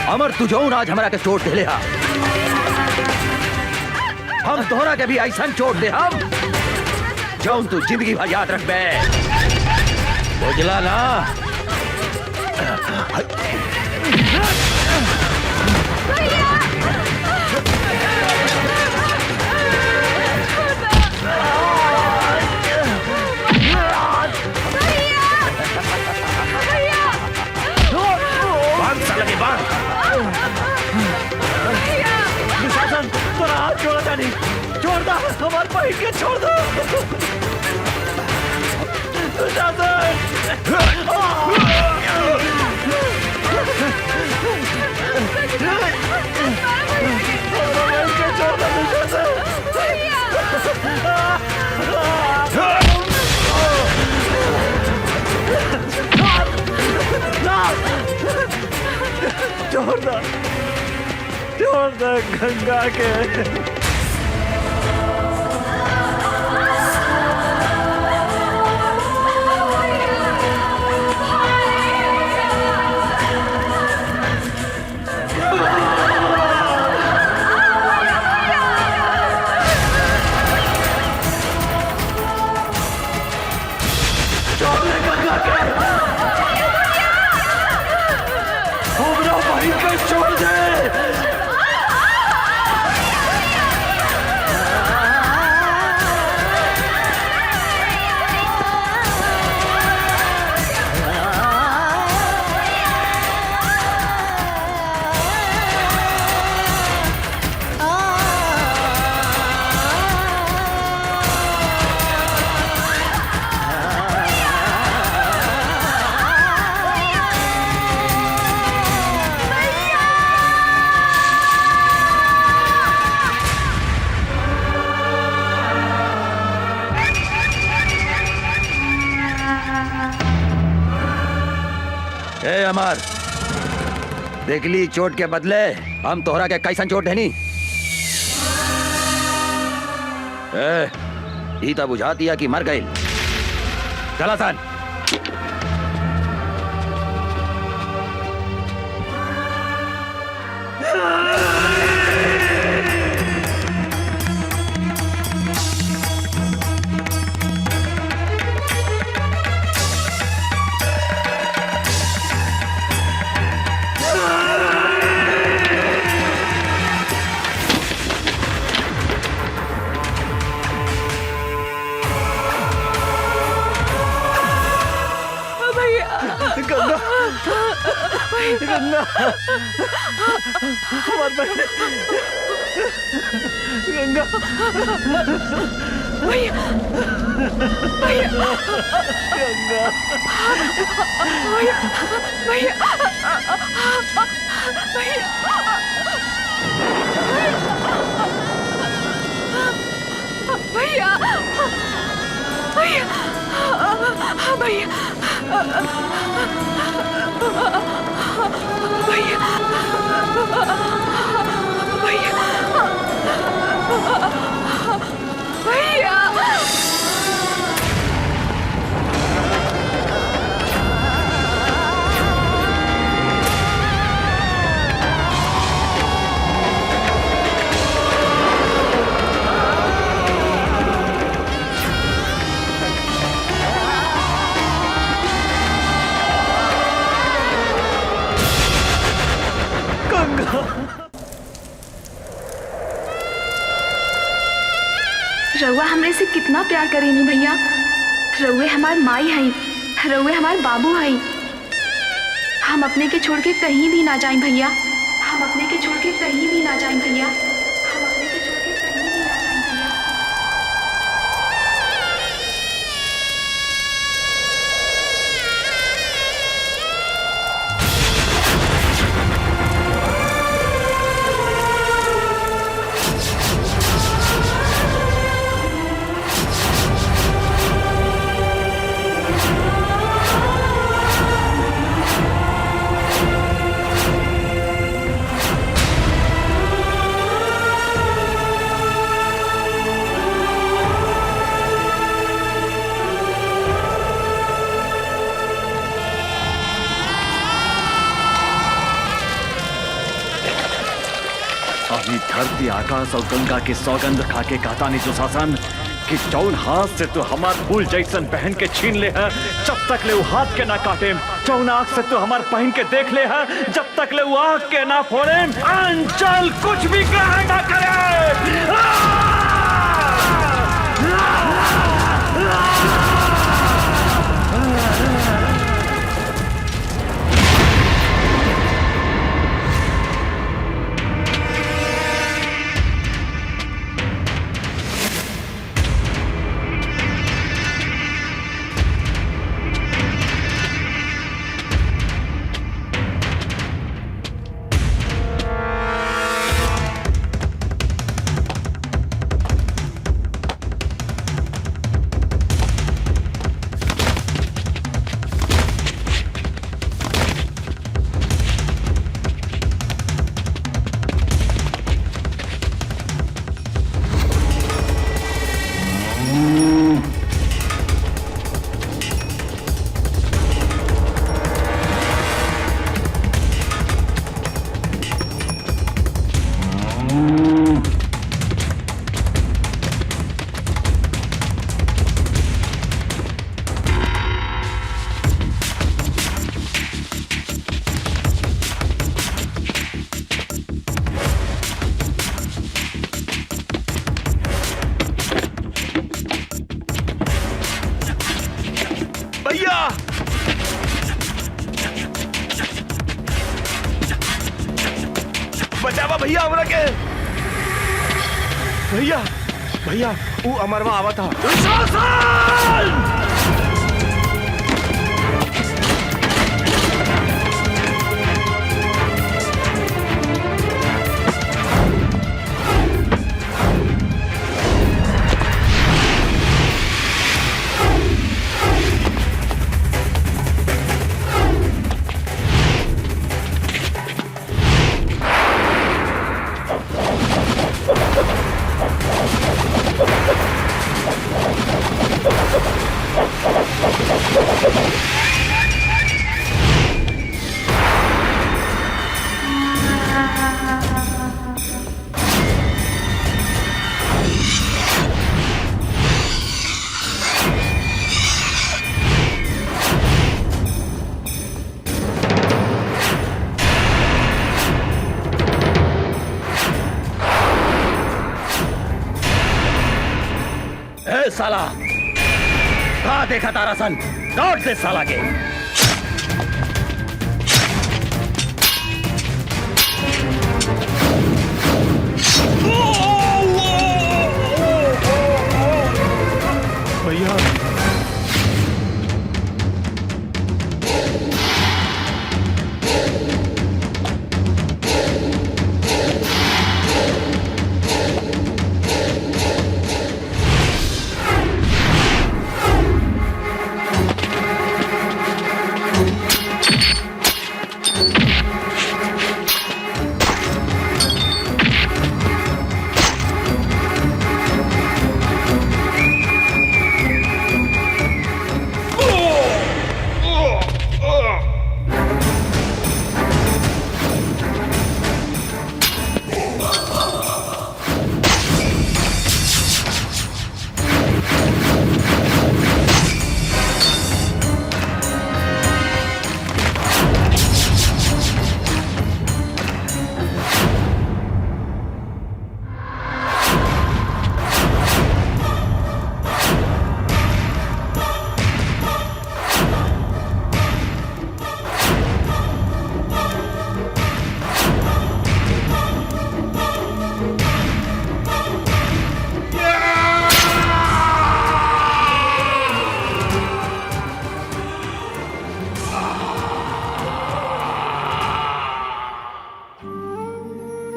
अमर तू जो आज हमारा के चोट दे हा, हम तोहरा के भी ऐसा चोट दे हम जो तू जिंदगी भर याद रख बे, बुझला ना? छोड़ दो, छोड़ दो हमारे भाई के, छोड़ दो। छोड़ दे गंगा के। छोड़ दे। ए अमर, देखली चोट के बदले हम तोहरा के कैसन चोट देनी। ई तो बुझा दिया कि मर गई। चला सन। गंगा हमार बहन गंगा भैया भैया गंगा भैया भैया भैया भैया भैया भैया रउआ हमरे से कितना प्यार करेनी भैया। रउए हमार माई हई, रउए हमार बाबू हई। हम अपने के छोड़ के कहीं भी ना जाएं भैया। हम अपने के छोड़ के कहीं भी ना जाएं भैया। हम अपने के छोड़ के कहीं भी ना जाएं भैया। अभी धरती आकाश और गंगा के सौगंध खा के कहता नहीं दुशासन कि जौन हाथ से तू हमार फूल जैसन पहन के छीन ले है जब तक ले वो हाथ के ना काटे। जौन आँख से तू हमार पहन के देख ले है जब तक ले वो आँख के ना फोड़े। अंचल कुछ भी ग्रहण ना करे। बचावा भैया हमरा के। भैया भैया वो अमरवा आवा था। साला कहा देखा तारा सन, लौट से साला के। भैया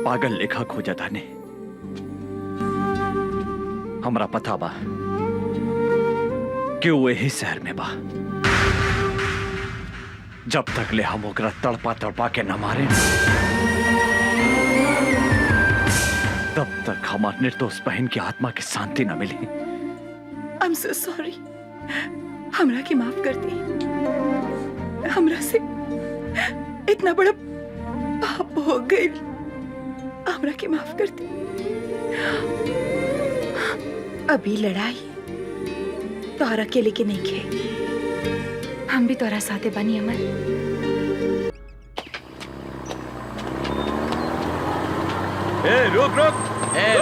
पागल लेखा खोजा था ने हमरा पता बा कि वो यही शहर में बा। जब तक ले हम ओकरा तड़पा तड़पा के न मारे तब तक हमार निर्दोष बहन की आत्मा की शांति न मिली। I'm so sorry। हमरा की माफ कर दी। हमरा से इतना बड़ा पाप हो गई। हमरा की माफ कर दी। अभी लड़ाई तोहरा अकेले के नहीं खे, हम भी तोहरा साथे बनी अमर। रुक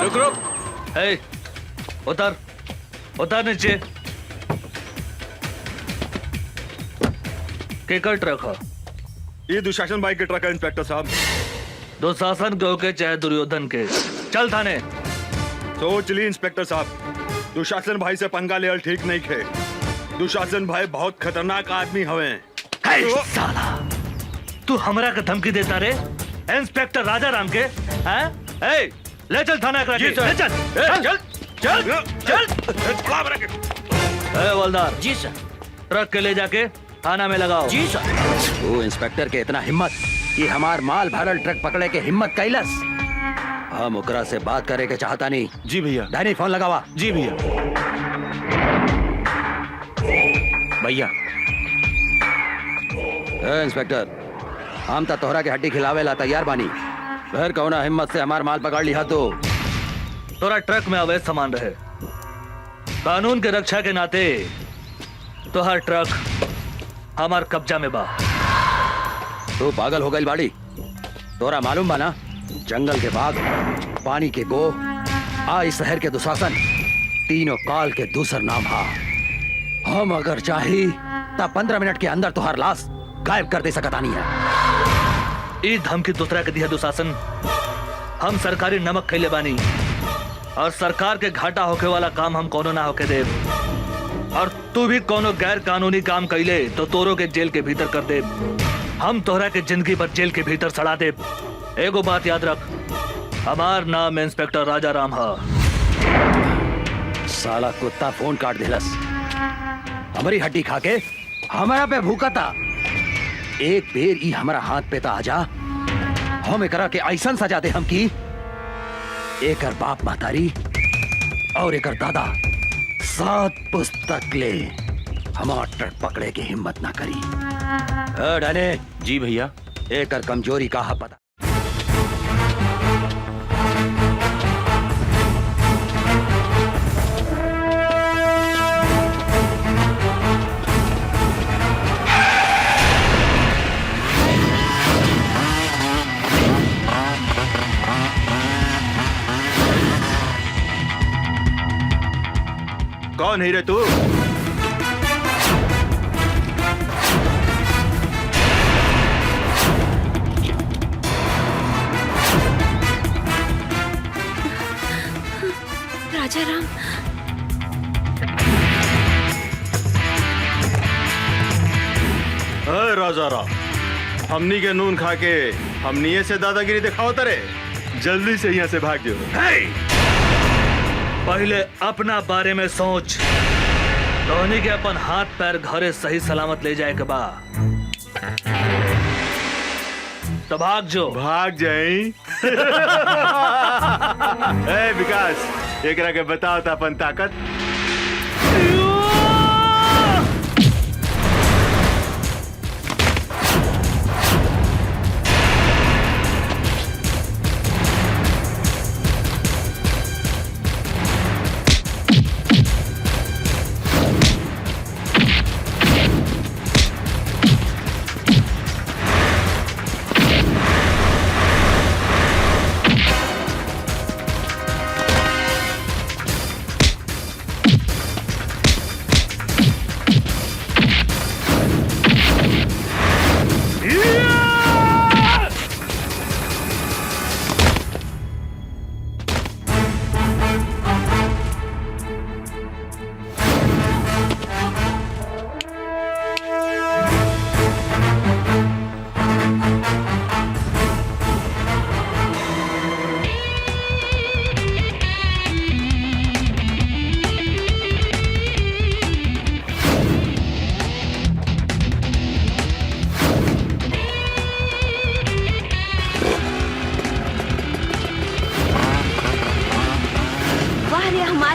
रुक रुक। उतर उतर नीचे। केकर ट्रक है? ये दुशासन भाई के ट्रक है इंस्पेक्टर साहब। दुशासन के होके चाहे दुर्योधन के, चल थाने। सोच ली इंस्पेक्टर साहब, दुशासन भाई से पंगा ले ठीक नहीं खे। दुशासन भाई बहुत खतरनाक आदमी हवे। साला तू हमरा के धमकी देता रे इंस्पेक्टर राजा राम के? हैं? ले चल थाना के। ले चल चल चल चल। हवलदार जी सर। ट्रक के ले जाके थाना में लगाओ। जी सर। वो इंस्पेक्टर के इतना हिम्मत कि हमार माल भरल ट्रक पकड़े के हिम्मत कैलस। हम ओकरा से बात करे के चाहता नहीं। जी भैया। डैनी फोन लगावा। जी भैया। भैया इंस्पेक्टर, हम तो तोहरा के हड्डी खिलावे ला तैयार बानी। फिर कौना हिम्मत से हमार माल पकड़ लिया तो? तोरा ट्रक में अवैध सामान रहे, कानून के रक्षा के नाते तो हर ट्रक हमार कब्जा में बा। तू पागल हो गई बाड़ी? तोरा मालूम बा ना, जंगल के बाघ, पानी के गो, आई शहर के दुशासन, तीनों काल के दूसर नाम हा। हम अगर चाही तब 15 मिनट के अंदर तुहार लाश गायब कर दे सकता नहीं है। ई धमकी दूसरा के दिया दुशासन हम सरकारी नमक खैले बानी और सरकार के घाटा होके वाला काम हम कोनो ना होके दे। और तू भी कोनो गैर कानूनी काम कैले तो तोरो के जेल के भीतर कर दे। हम तोहरा के जिंदगी भर जेल के भीतर सड़ा दे। एगो बात याद रख, हमार नाम इंस्पेक्टर राजा राम है। साला कुत्ता फोन काट दिलस, हमारी हड्डी खा के हमारा पे भूखा था। एक बेर ई हमारा हाथ पे ता आजा, हम एकरा के ऐसन सजा दे हम की एकर बाप महतारी और एकर दादा 7 पुस्तक ले हमार ट्रक पकड़े के हिम्मत ना करी। डाने जी भैया। एकर कमजोरी का है पता। कौन है रे तू? राजा राम, राजा राम, हमनी के नून खा के हमनी से दादागिरी दिखाओ तरे। जल्दी से यहाँ से भाग जाओ। पहले अपना बारे में सोच। धोनी के अपन हाथ पैर घरे सही सलामत ले जाए के बा तो भाग जो। भाग जाई। ए विकास, एकरा के बताओ था अपन ताकत।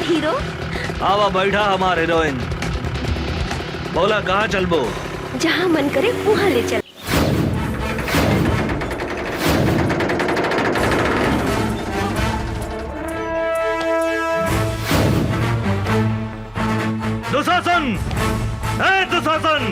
हीरो आवा बैठा हमारे हीरोइन। बोला कहाँ चलबो? जहाँ मन करे वहाँ ले चल। दुशासन, ए दुशासन!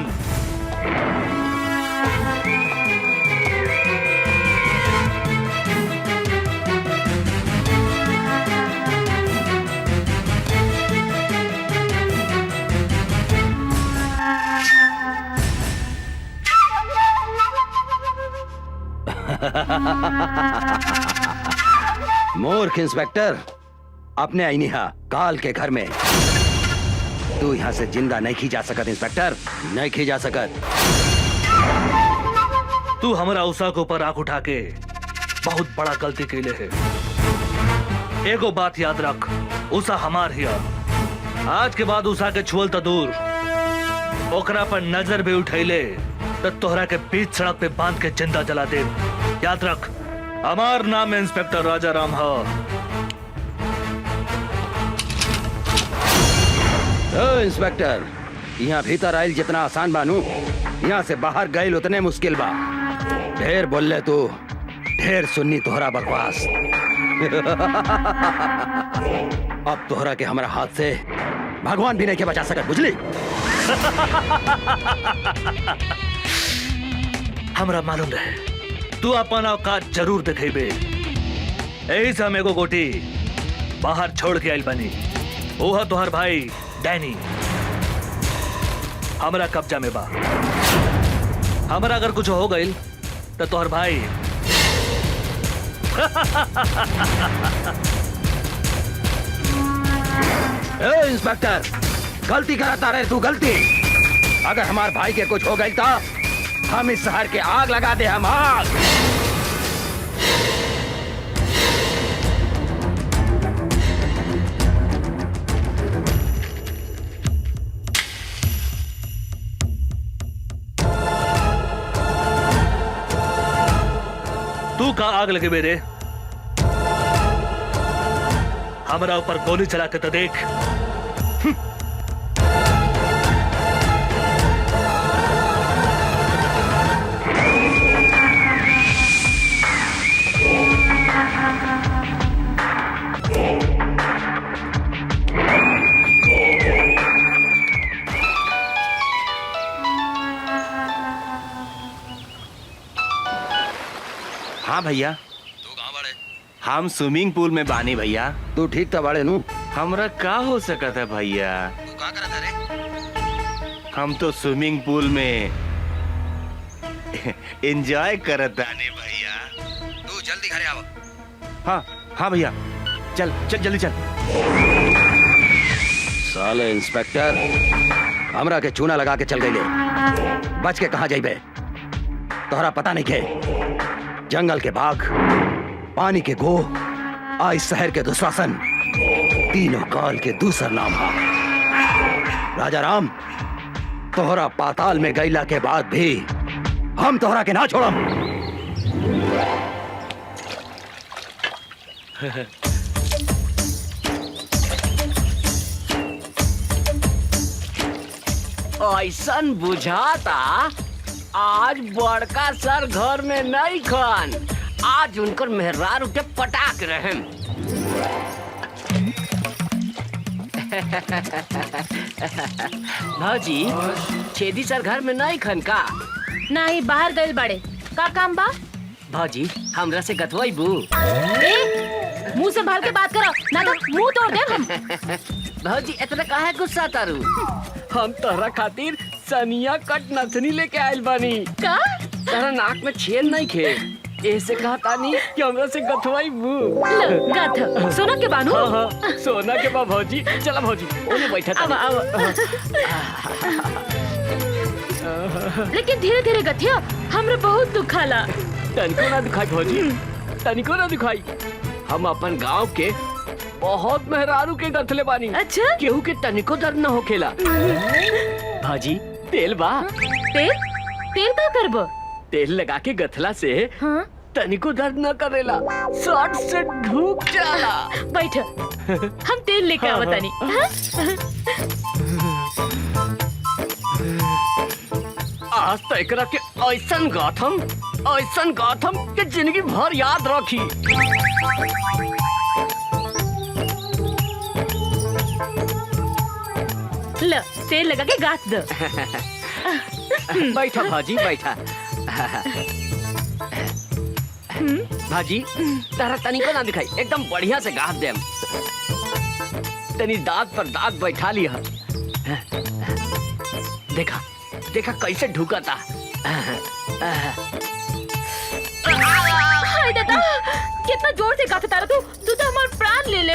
मूर्ख इंस्पेक्टर, अपने आईनिहा काल के घर में तू यहाँ से जिंदा नहीं खी जा सकत। इंस्पेक्टर, नहीं खी जा सकत। तू हमारा उषा के ऊपर आंख उठा के बहुत बड़ा गलती कैले है। एगो बात याद रख, उषा हमार हिया। आज के बाद उषा के छुअल तो दूर, ओकरा पर नजर भी उठैले तो तोहरा के बीच सड़क पे बांध के जिंदा जला दे। याद रख, हमार नाम इंस्पेक्टर राजा राम है। इंस्पेक्टर, यहाँ भीतर आयल जितना आसान बानू, यहाँ से बाहर गए उतने मुश्किल बा। ढेर बोल ले तू, ढेर सुन्नी तोहरा बकवास। अब तोहरा के हमारा हाथ से भगवान भी नहीं के बचा सकत, बुझली? हमरा मालूम रहे तू अपन औकात जरूर दिखेबे। यही से हम एगो गोटी बाहर छोड़ के आइल बनी। ओहा तोहर भाई डैनी हमरा कब्जा में बा। हमरा अगर कुछ हो गइल तो तोहर भाई ए इंस्पेक्टर, गलती करता रहे तू, गलती। अगर हमारे भाई के कुछ हो गई तो हम इस शहर के आग लगा दे, हम आग। तू का आग लगे मेरे? हमारा ऊपर गोली चला के तो देख। हाँ भैया, तू कहाँ बड़े? हम स्विमिंग पूल में बानी भैया। तू ठीक था बड़े नू? हमरा का हो सकता है भैया? तू कहाँ करा था रे? हम तो स्विमिंग पूल में एंजॉय करत आने भैया। तू जल्दी घरे आओ। हाँ हाँ भैया, चल चल जल्दी चल। साले इंस्पेक्टर, हमरा के चूना लगा के चल गई ले। बच के कहाँ जाइबे? तोहरा पता नहीं के जंगल के बाघ, पानी के गो, आ इस शहर के दुशासन, तीनों काल के दूसर नाम हा। राजा राम, तोहरा पाताल में गईला के बाद भी हम तोहरा के ना छोड़म। ऐसन बुझाता आज बड़का सर घर में नहीं खन, आज उनकर मेहरार उठे पटाक रहे। भाजी, छेदी सर घर में नहीं खन का? नहीं, बाहर गए बड़े। का काम बा? भाजी, हमरा से गथवाइबू? मुंह संभाल के बात करो, ना तो मुंह तोड़ दे हम। भाजी, इतना काहे गुस्सा तारू? हम तोहरा खातिर सनिया कट नथनी लेके आयल बानी। का? तोहरा नाक में छेद नहीं खे, ऐसे कहा तानी कि हमरा से गथवाइबू। गथ सोना के बानू? हाँ हाँ, सोना के बा भौजी। चला भौजी, ओने बैठा तानी। लेकिन धीरे धीरे गथिया, हमरा बहुत दुखाला। तनिको ना दिखाई भौजी, तनिको ना दिखाई। हम अपन गांव के बहुत मेहरारू के गथले बानी। अच्छा? केहू के तनिको दर्द न होखेला। भाजी, तेल बा? तेल? तेल का करब? तेल लगा के गथला से हाँ? तनिको दर्द न करेला, शॉर्ट से ढूक जाला। बैठ, हम तेल लेके हाँ, आवतानी। आज तो एकरा के ऐसन गाथम के जिंदगी भर याद रखी। ल, तेल लगा के गाथ दो। बैठा भाजी, बैठा। भाजी, तारा तनिको ना दिखाई, एकदम बढ़िया से गाथ देम। तनी दांत पर दांत बैठा लिया। देखा देखा कैसे ढुकाता। हाय दादा, कितना जोर से गाथा तारा तू तो हमारा प्राण ले ले।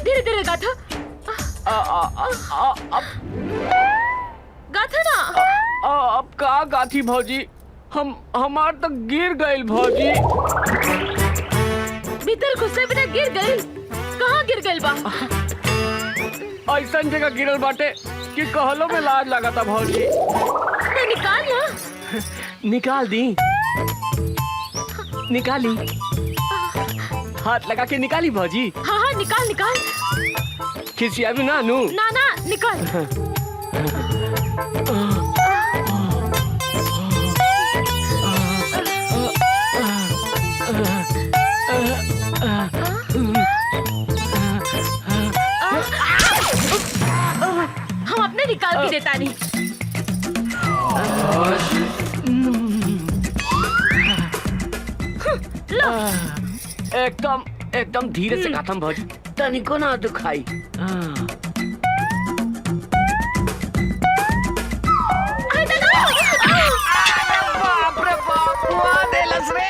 धीरे धीरे गाथा। गाथा ना। अब का गाथी भौजी, हमार तो गिर गइल भौजी। भीतर घुसे बिना गिर गइल? कहाँ गिर गइल बा? ऐसा जगह गिरल बाटे कि कहलो में लाज लगा था भौजी। तो निकाल ना। निकाल दी, निकाली। हाथ लगा के निकाली भौजी। हाँ हाँ, निकाल निकाल। खिसिया भी ना नू। ना ना, निकाल। हम अपने निकाल के देता नहीं। एकदम एकदम धीरे से गाथम भौजी, तनिको ना दुखाई। बाप रे बाप, हुआ देलस रे।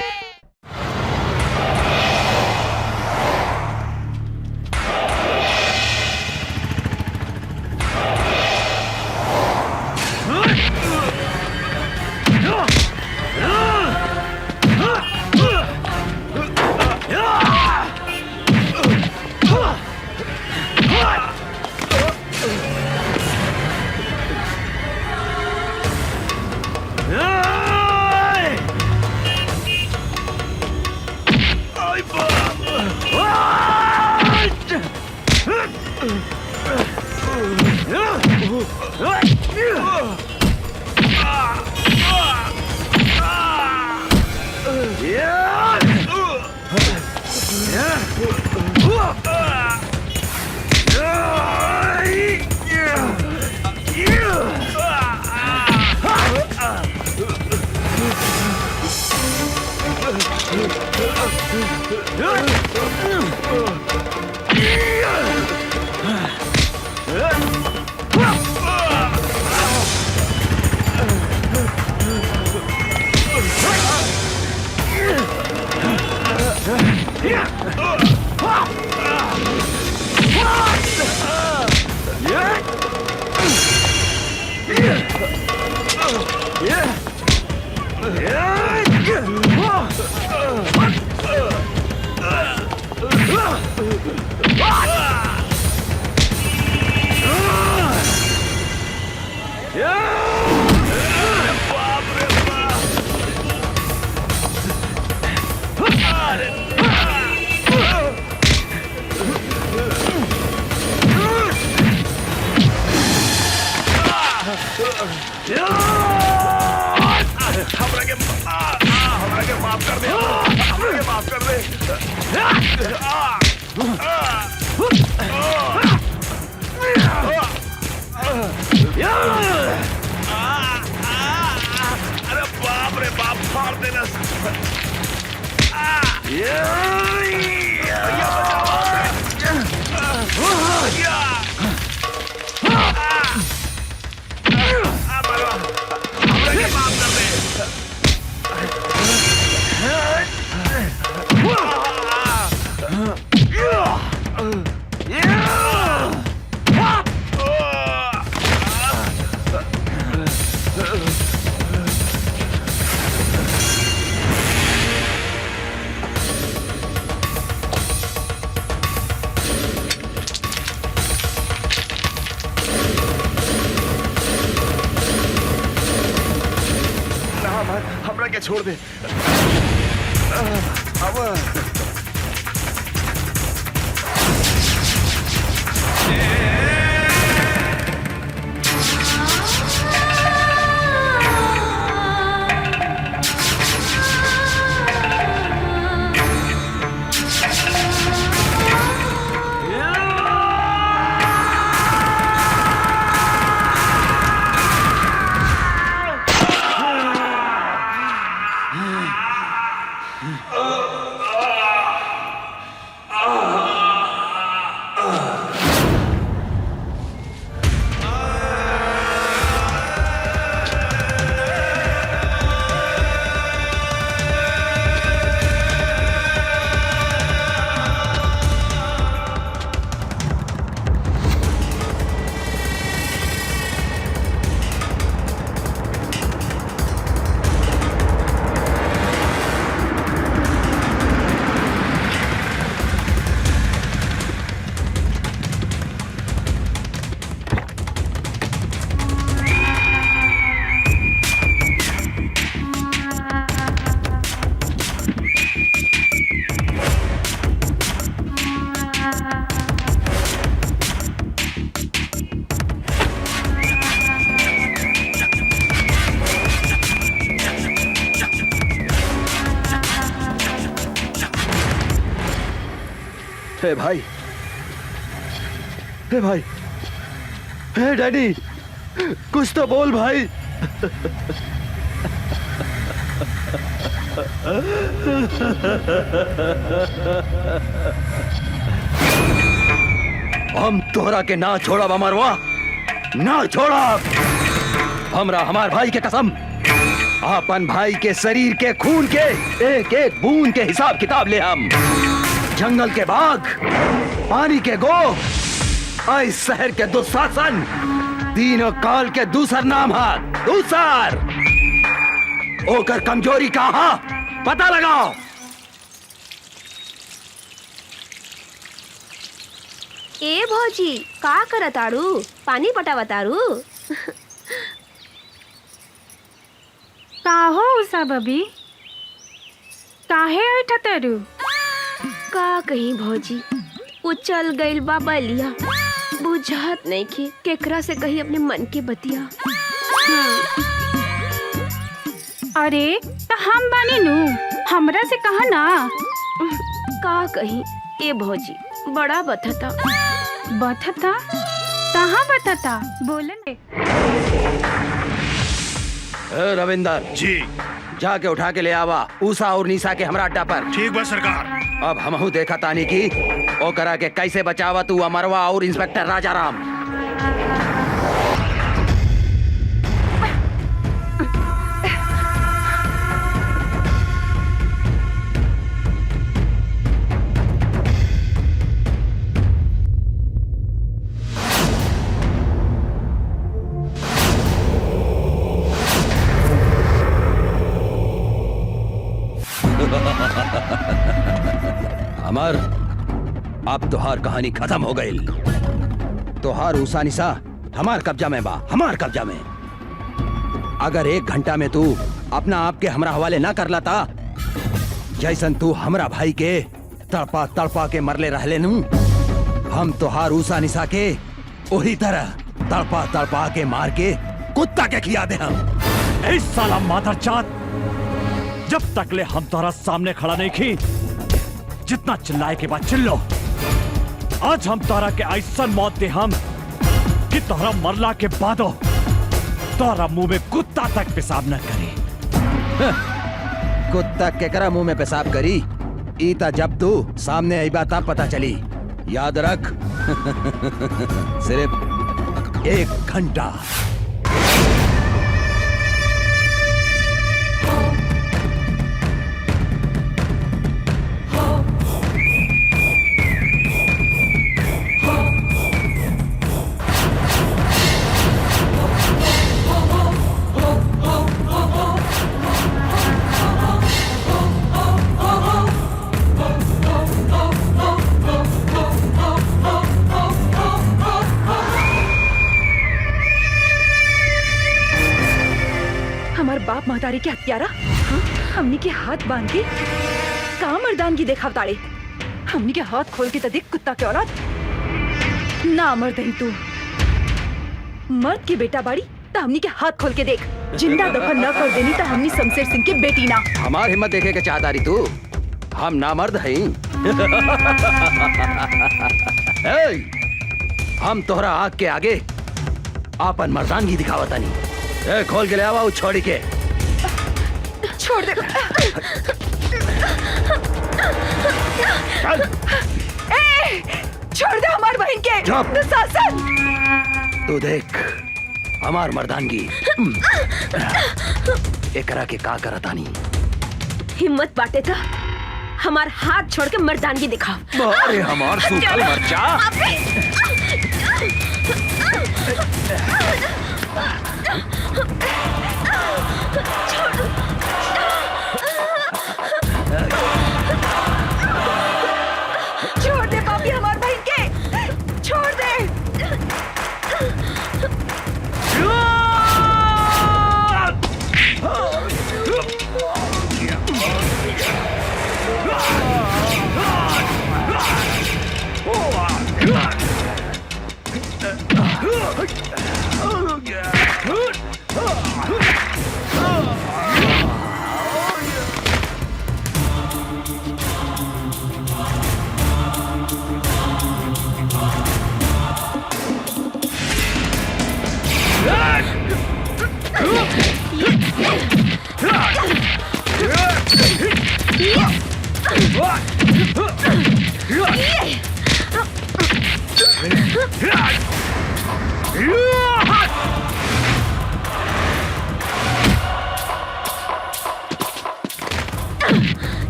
हमरा के छोड़ दे। अब हे भाई, हे भाई, हे डैडी, कुछ तो बोल भाई। हम तोहरा के ना छोड़ा अमरवा, ना छोड़ा। हमरा हमार भाई के कसम, अपन भाई के शरीर के खून के एक एक बूंद के हिसाब किताब ले हम। जंगल के बाघ, पानी के गो, इस शहर के दुशासन, तीनों काल के दूसर नाम है दूसर। ओकर कमजोरी कहाँ पता लगाओ। ए भौजी का करताड़ू? पानी पटावताड़ू? का हो उषा बबी, काहे ऐठतरू? का कहीं भौजी, वो चल गइल बा बलिया, बुझात नहीं कि केकरा से कही अपने मन के बतिया। अरे तो हम बानी नू, हमरा से कहा ना। का कहीं ए भौजी, बड़ा बथता। बथता? कहाँ बथता? बोले रविंदर जी, जाके उठा के ले आवा उषा और निशा के हमरा अड्डा पर। ठीक बा सरकार। अब हमहू देखा तानी की ओ करा के कैसे बचावा तू अमरवा और इंस्पेक्टर राजाराम। अमर, अब तुहार कहानी खत्म हो गई। तुहार उषा निशा हमार कब्जा में बा, हमार कब्जा में। अगर 1 घंटा में तू अपना आप के हमरा हवाले ना कर लाता, जैसन तू हमरा भाई के तड़पा तड़पा के मरले रहले नू, हम तुहार उषा निशा के वही तरह तड़पा तड़पा के मार के कुत्ता के खिया दे हम। ए साला मादरजात, जब तक ले हम तोहरा सामने खड़ा नहीं की, जितना चिल्लाए के बाद चिल्लो। आज हम तोहरा के ऐसा मौत दे हम कि तोहरा मरला के बादो तोहरा मुंह में कुत्ता तक पेशाब न करी। कुत्ता केकरा मुंह में पेशाब करी, ईता जब तू सामने आई बात पता चली। याद रख सिर्फ 1 घंटा। बाप महतारी के हत्यारा हमनी के हाथ बांध के का मर्दानगी देखा ताड़े। हमनी के हाथ खोल के देख कुत्ता के औलाद ना मर्द ही तू। मर्द के बेटा बाड़ी तो हमनी के हाथ खोल के देख। जिंदा दफन न कर देनी तो हमनी शमशेर सिंह के बेटी ना। हमार हिम्मत देखे के चाहता रही तू, हम ना मर्द हैं। हम तोहरा आग के आगे आपन मर्दानगी दिखावता नहीं। खोल के ले आवा छोड़ी के। छोड़ दे। छोड़ दे हमार बहन के। दुशासन, तू देख हमार मर्दानगी एकरा के का करतानी। हिम्मत बाटे था हमार हाथ छोड़ के मर्दानगी दिखाओ। अरे हमार सूखल मरचा। छोड़ दे पापी हमार बहन के, छोड़ दे।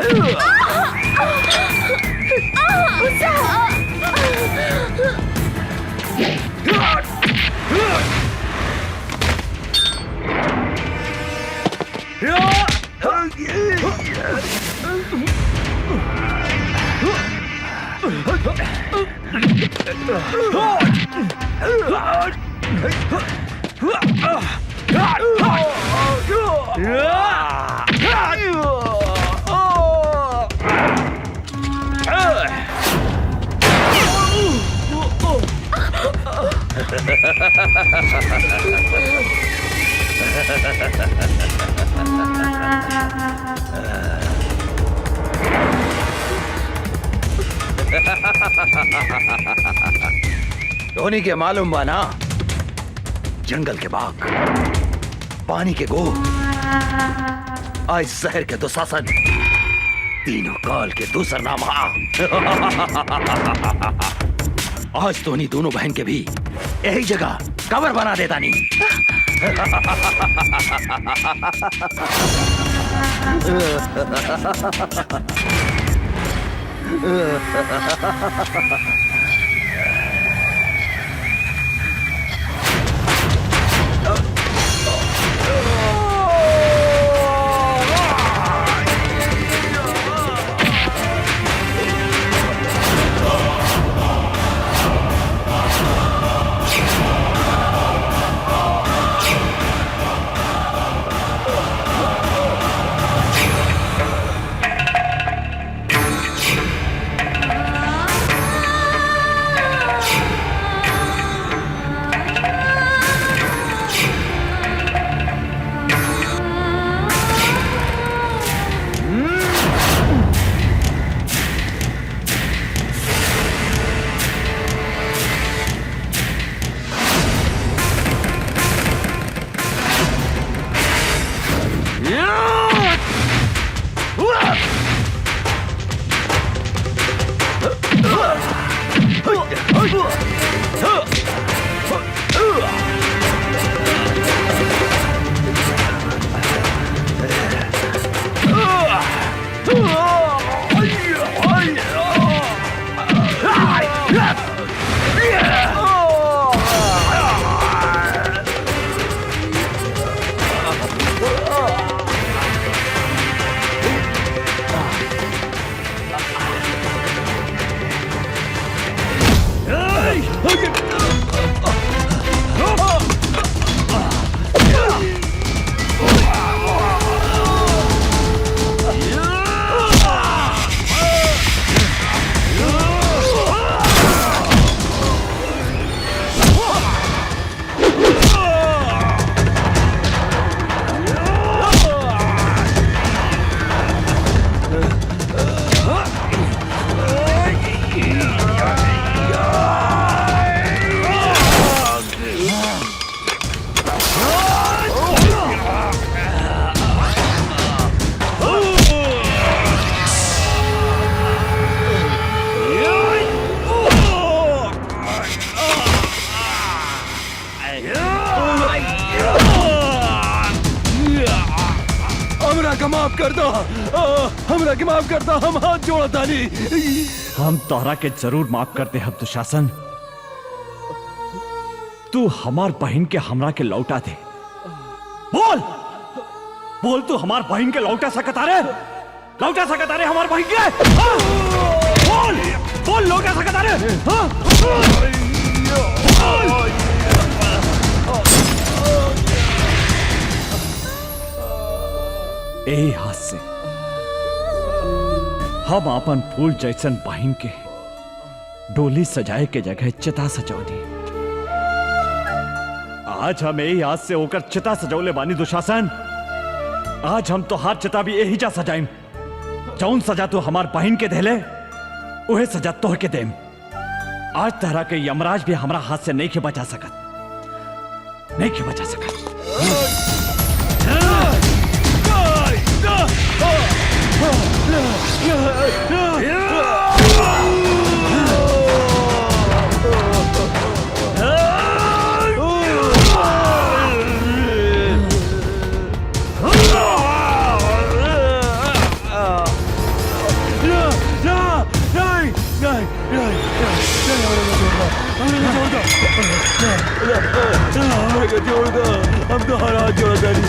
Ah! धोनी के मालूम बा ना, जंगल के बाघ, पानी के गो, आज शहर के दुशासन, तीनों काल के दूसर नाम हा। आज धोनी दोनों बहन के भी यही जगह कवर बना देता नहीं। माफ कर दो, हमरा के माफ कर दो, हम हाथ जोड़ा तानी। हम तोहरा के जरूर माफ करते हम दुशासन। तू हमार बहन के हमरा के लौटा दे। बोल बोल, तू हमार बहन के लौटा सकता रे? लौटा सकता रे हमार बहन के? हाँ? बोल बोल, लौटा सकता रे? हाँ? यही हाथ से हम अपन फूल जैसन बहन के डोली सजाए के जगह चिता सजौली। आज हम यही हाथ से होकर चिता सजौले बानी दुशासन। आज हम तो हाथ चिता भी यही जा सजाइम। जौन सजा तू हमार बहन के देले उहे सजा तोह के देम। आज तरह के यमराज भी हमारा हाथ से नहीं के बचा सकत, नहीं के बचा सकत। हम तो हर हाथ जोड़ा नहीं।